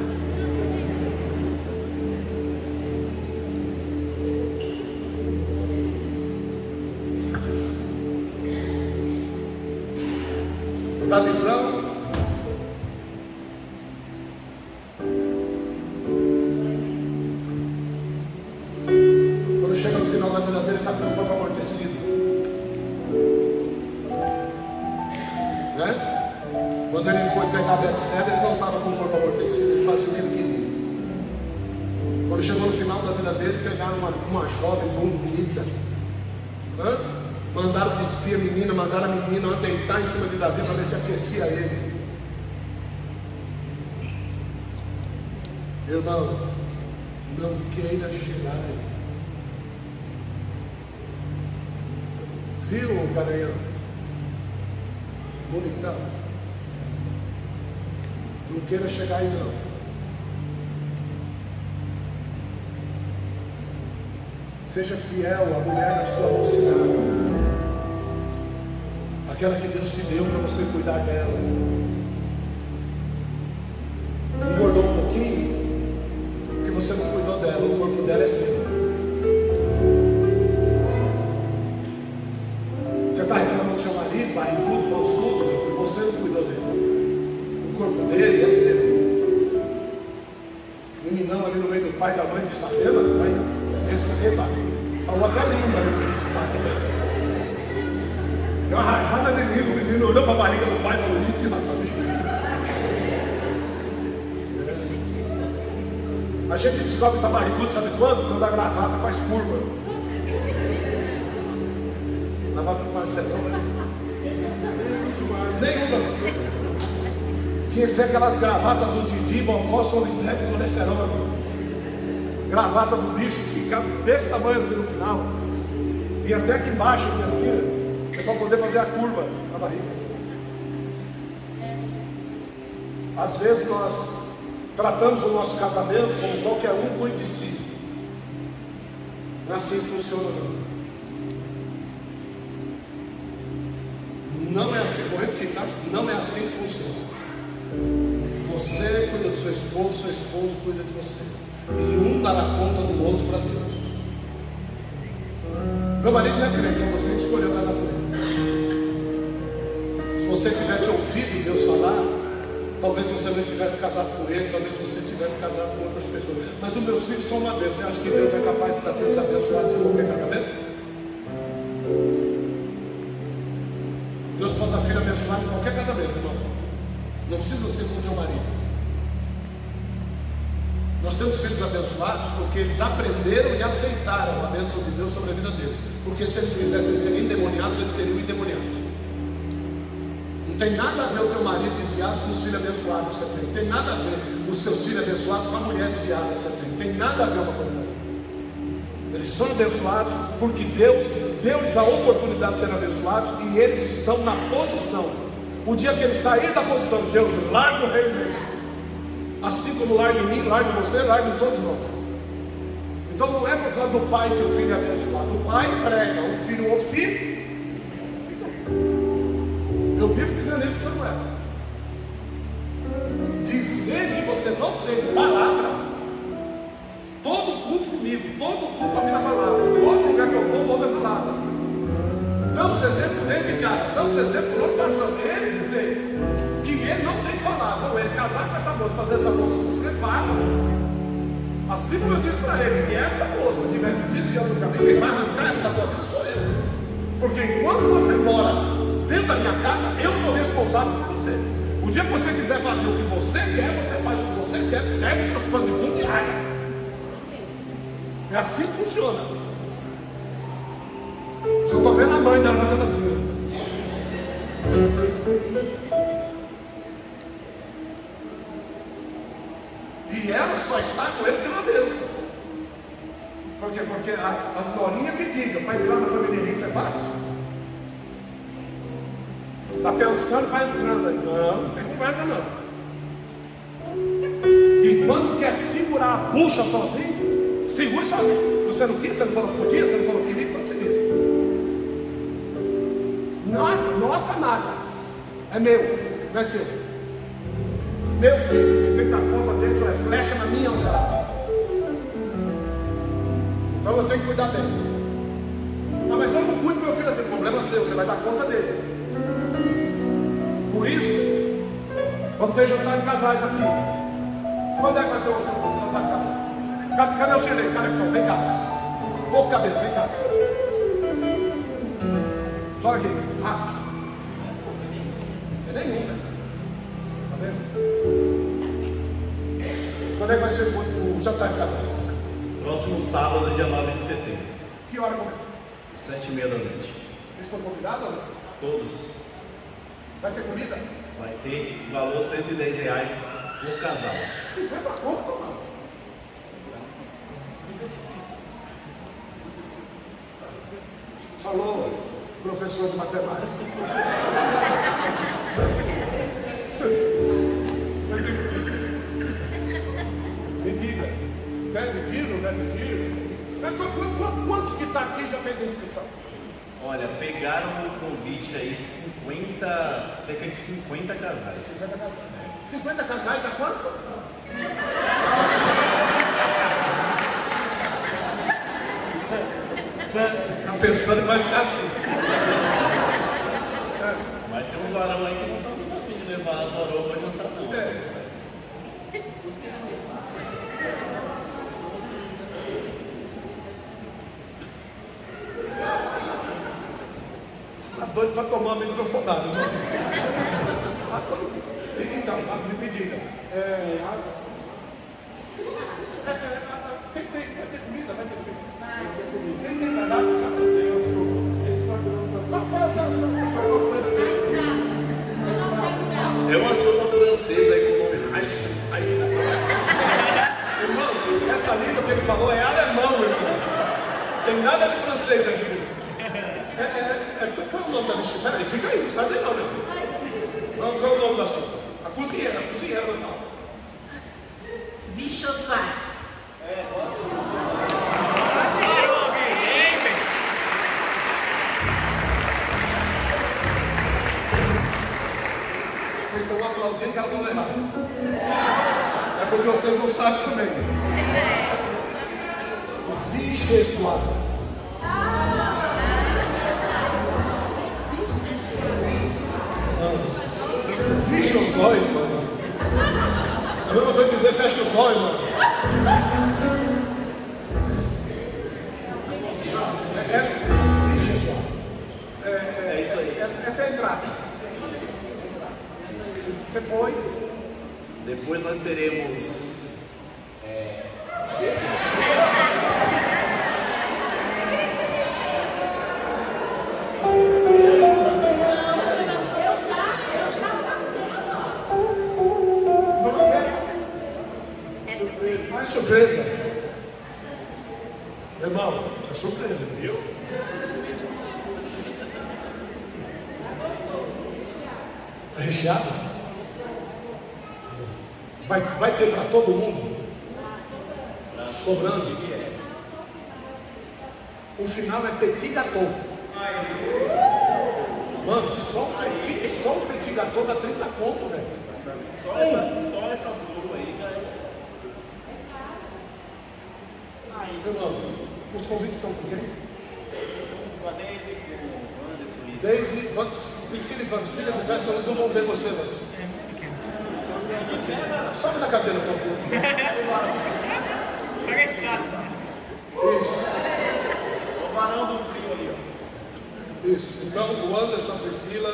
Da visão, quando chega no final da vida dele, ele está com o corpo amortecido, né? Quando ele foi pegar Betseba, ele não estava com o corpo amortecido, ele fazia o que ele queria. Quando chegou no final da vida dele, pegaram uma jovem bonita, né? Mandaram despir a menina, mandaram a menina deitar em cima de Davi para ver se aquecia ele. Irmão, não queira chegar aí. Viu, Garanhão? Bonitão. Não queira chegar aí não. Seja fiel à mulher da sua mocidade, aquela que Deus te deu para você cuidar dela. Engordou um pouquinho porque você não cuidou dela. O corpo dela é seu. Você está reclamando do seu marido, barrigudo, pançudo, porque você não cuidou dele. O corpo dele é seu. Meninão ali no meio do pai e da mãe disse: está vendo? Pai, receba. Falou até linda no meio do pai. Deu uma rajada de livro, o menino olhou para a barriga do pai e falou: ih, rapaz, bicho. A gente descobre que está barrigudo, sabe quando? Quando a gravata faz curva. Gravata do Marcelão, nem usa. Tinha que ser aquelas gravatas do Didi, Bocó, Sorrisete e colesterol. Gravata do bicho, fica desse tamanho assim no final. E até aqui embaixo, assim, é para poder fazer a curva na barriga. Às vezes nós tratamos o nosso casamento como qualquer um cuide de si. Não é assim que funciona, não. Não é assim, vou repetir, tá? Não é assim que funciona. Você cuida do seu esposo cuida de você. E um dará conta do outro para Deus. Meu marido não é crente, foi você que escolheu casar com ele. Se você tivesse ouvido Deus falar, talvez você não tivesse casado com ele, talvez você tivesse casado com outras pessoas. Mas os meus filhos são uma bênção. Você acha que Deus é capaz de dar filhos abençoados em qualquer casamento? Deus pode dar filho abençoado em qualquer casamento, irmão. Não precisa ser com o teu marido. Nós temos filhos abençoados porque eles aprenderam e aceitaram a bênção de Deus sobre a vida deles. Porque se eles quisessem ser endemoniados, eles seriam endemoniados. Não tem nada a ver o teu marido desviado com os filhos abençoados que você tem. Não tem nada a ver os teus filhos abençoados com a mulher desviada que você tem. Não tem nada a ver uma coisa com a outra. Eles são abençoados porque Deus deu-lhes a oportunidade de serem abençoados e eles estão na posição. O dia que eles saírem da posição, Deus larga o reino deles. Assim como larga em mim, larga em você, larga em todos nós. Então não é por causa do pai que o filho é abençoado. O pai prega, o filho ouve. Eu vivo dizendo isso para Samuel. Dizer que você não tem palavra. Todo culto comigo, todo culto ouvindo a palavra. Todo lugar que eu vou, ouve a palavra. Damos exemplo dentro de casa, damos exemplo por onde passando. Ele diz dizer que ele não tem palavra. Não, ele casar com essa moça, fazer essa moça sofrer, paga. Assim como eu disse para ele, se essa moça estiver te desviando do caminho, quem vai arrancar da tua vida sou eu. Porque enquanto você mora dentro da minha casa, eu sou responsável por você. O dia que você quiser fazer o que você quer, você faz o que você quer, pega os seus panos de bunda e haga. É assim que funciona. Só estou vendo a mãe dela fazendo assim. E ela só está com ele pela bênção. Por quê? Porque as norinhas me digam, para entrar na família rica isso é fácil? Está pensando, vai entrando aí. Não tem conversa não. E quando quer segurar a bucha sozinho, segure sozinho. Você não quis, você não falou que podia, você não falou que queria, não se vira. Nossa nada. É meu, não é seu. Meu filho, quem tem que dar conta dele, só é flecha na minha alçada. Então eu tenho que cuidar dele. Não, mas eu não cuido do meu filho assim, problema seu, você vai dar conta dele. Por isso, quando tem jantar de casais aqui, quando é que vai ser o jantar de casais? Cadê o Chile? Cadê o cão? Vem cá. Pouco cabelo, vem cá. Só aqui. Ah. É nenhum, né? Quando é que vai ser o jantar de casais? Próximo sábado, dia 9 de setembro. Que hora começa? 7h30 da noite. Eles estão convidados ou não? Todos. Vai ter comida? Vai ter valor R$110 por casal. 50 conto, mano. Falou, professor de matemática. Me diga, deve vir, não deve vir? Quantos que está aqui já fez a inscrição? Olha, pegaram o convite aí cerca de 50 casais. 50 casais. 50 casais dá quanto? Está pensando que vai ficar assim. Mas tem uns varão aí que não estão muito afim de levar as varoas para jantar não. Você está doido para tomar uma microfonada, né? Então, me diga. Vai ter comida? Vai ter comida? Quem tem cardápio já? É uma sopa francesa aí com o nome Reich. Irmão, essa língua que ele falou é alemão, irmão. Tem nada de francês aqui. Qual é o nome da bichinha? Peraí, fica aí, não sabe nem não, né? Qual é o nome da sopa? A cozinheira vai falar. Vichosvaz. Vocês estão aplaudindo que ela falou errado. É porque vocês não sabem também. Vichosvaz. Fecha os olhos, mano. A mesma coisa dizer fecha os olhos, mano. Essa é a entrada. Depois nós teremos mais surpresa. Irmão, é surpresa, viu? É recheado? Vai ter para todo mundo? Sobrando. O final é petit gâteau. Mano, só o petit gâteau dá 30 conto, velho. só essa sopa aí já é. Irmão, os convites estão com quem? Com a Deise, com o Anderson e Daisy, Priscila e Vamos, fica de pé, senão eles não vão ver você, Vamos. Sobe na cadeira, por favor. Isso. O varão do frio ali, ó. Isso. Então, o Anderson, a Priscila,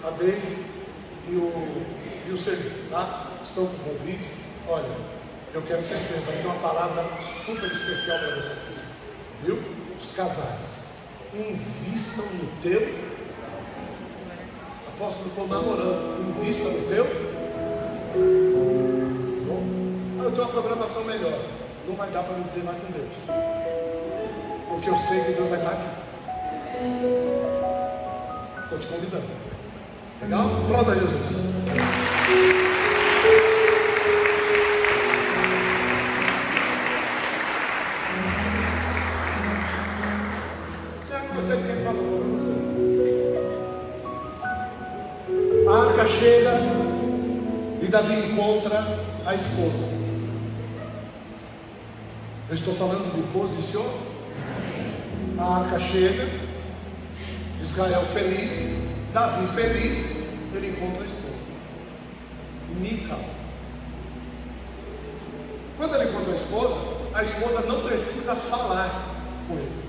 a Daisy e o Serginho, tá? Estão com convites. Olha, eu quero que vocês tenham, vai ter uma palavra super especial para vocês. Viu? Os casais. Invistam no teu. Apóstolo, estou namorando. Invista no teu. Bom, eu tenho uma programação melhor. Não vai dar para me dizer mais com Deus. Porque eu sei que Deus vai estar aqui. Estou te convidando. Legal? Aplauda Jesus. Você quer falar para você? A arca chega e Davi encontra a esposa. Eu estou falando de posição. A arca chega, Israel feliz, Davi feliz, ele encontra a esposa, Mical. Quando ele encontra a esposa não precisa falar com ele.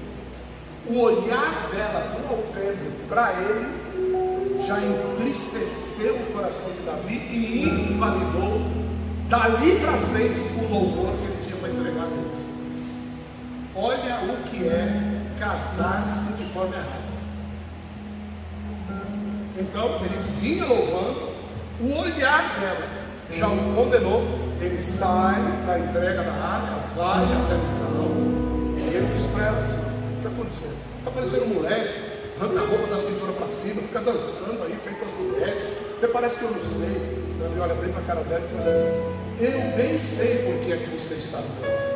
O olhar dela do alpendre para ele já entristeceu o coração de Davi e invalidou dali para frente o louvor que ele tinha para entregar a Deus. Olha o que é casar-se de forma errada. Então ele vinha louvando, o olhar dela já o condenou. Ele sai da entrega da arca, vai até Mical e ele diz para ela assim: o que está acontecendo? Está parecendo um moleque, arranca a roupa da cintura para cima, fica dançando aí feito as mulheres. Você parece que eu não sei. Davi olha bem para a cara dela e diz assim: eu bem sei por que é que você está no meu.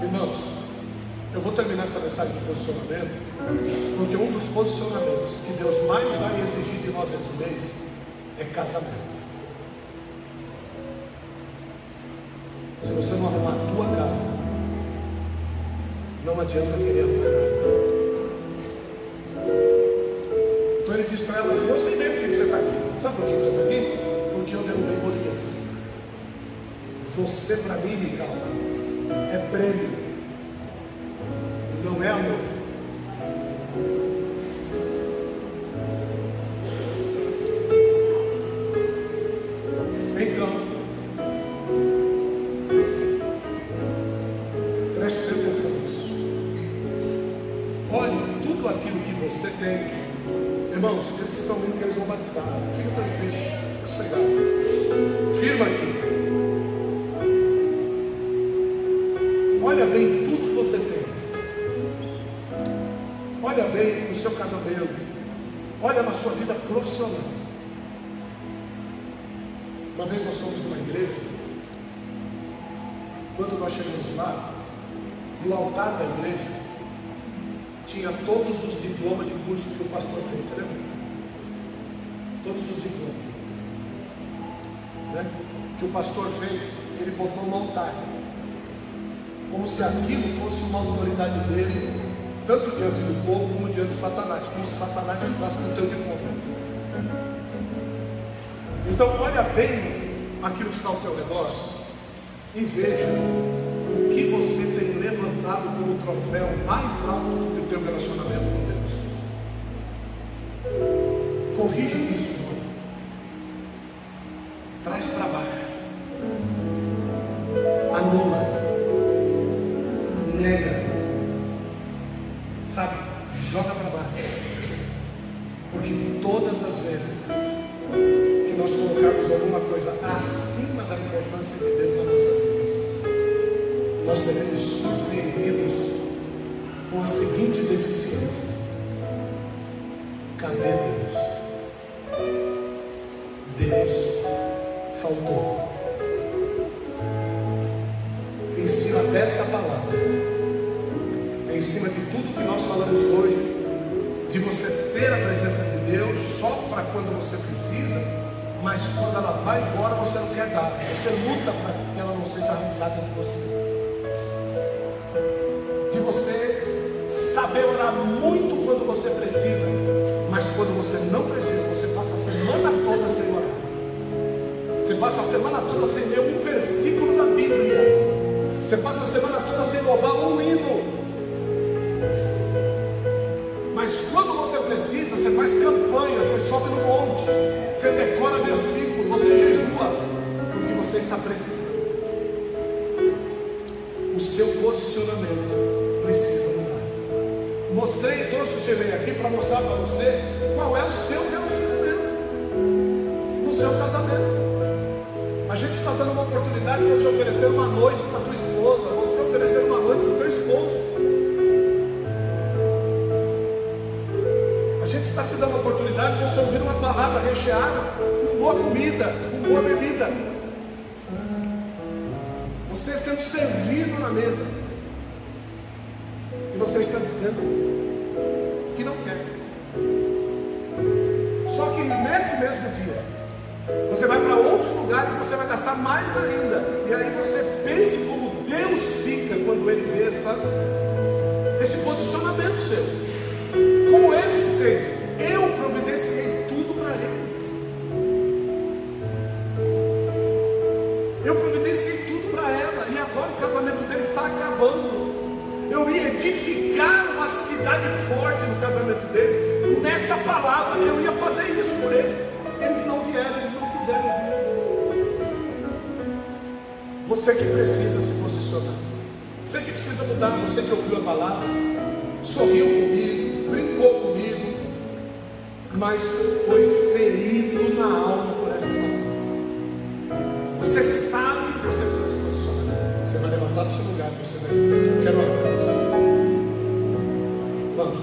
Irmãos, eu vou terminar essa mensagem de posicionamento, porque um dos posicionamentos que Deus mais vai exigir de nós esse mês é casamento. Se você não arrumar a tua casa, não adianta querer arrumar nada. Então ele diz para ela assim: eu sei bem por que você está aqui. Sabe por que você está aqui? Porque eu derrubei Golias. Você para mim, Mical, é prêmio, não é amor. Então, preste bem atenção nisso. Olhe tudo aquilo que você tem. Irmãos, eles estão indo que eles vão batizar. Fica tranquilo, fica sossegado. Firma aqui. Olha bem tudo que você tem. Olha bem no seu casamento. Olha na sua vida profissional. Uma vez nós fomos numa igreja. Quando nós chegamos lá, no altar da igreja tinha todos os diplomas de curso que o pastor fez. Você lembra? Todos os diplomas, né? Que o pastor fez, ele botou no altar, como se aquilo fosse uma autoridade dele, tanto diante do povo como diante de Satanás, como se Satanás precisasse do teu diploma. Então olha bem aquilo que está ao teu redor e veja o que você tem levantado como troféu mais alto do que o teu relacionamento com Deus. Corrige isso, irmão. Traz para baixo. Anula. Nega. Sabe? Joga para baixo. Porque todas as vezes que nós colocarmos alguma coisa acima da importância de Deus na nossa vida, nós seremos surpreendidos com a seguinte deficiência: cadê Deus? Deus faltou. Em cima dessa palavra, em cima de tudo que nós falamos hoje, de você ter a presença de Deus só para quando você precisa, mas quando ela vai embora você não quer dar, você luta para que ela não seja arrancada de você. você saber orar muito quando você precisa, mas quando você não precisa, você passa a semana toda sem orar. Você passa a semana toda sem ler um versículo da Bíblia. Você passa a semana toda sem louvar um hino. Mas quando você precisa, você faz campanha, você sobe no monte, você decora versículo, você jejua, porque você está precisando. O seu posicionamento precisa mudar. Trouxe o Shirley aqui para mostrar para você qual é o seu relacionamento no seu casamento. A gente está dando uma oportunidade de você oferecer uma noite para a tua esposa, você oferecer uma noite para o teu esposo. A gente está te dando a oportunidade de você ouvir uma palavra recheada, com boa comida, com boa bebida. Você sendo servido na mesa. E você está dizendo que não quer. Só que nesse mesmo dia, você vai para outros lugares, você vai gastar mais ainda. E aí você pense como Deus fica quando Ele vê esse posicionamento seu. Como Ele se sente. Eu providenciei tudo para Ele. Eu providenciei tudo para ela. E agora o casamento dele está acabando. Eu ia edificar uma cidade forte no casamento deles. Nessa palavra eu ia fazer isso por eles. Eles não vieram, eles não quiseram vir. Você que precisa se posicionar. Você que precisa mudar. Você que ouviu a palavra, sorriu comigo, brincou comigo, mas foi ferido na alma por essa palavra. Você sabe que você precisa se posicionar. Você vai levantar do seu lugar e você vai dizer: eu quero orar para você. Vamos.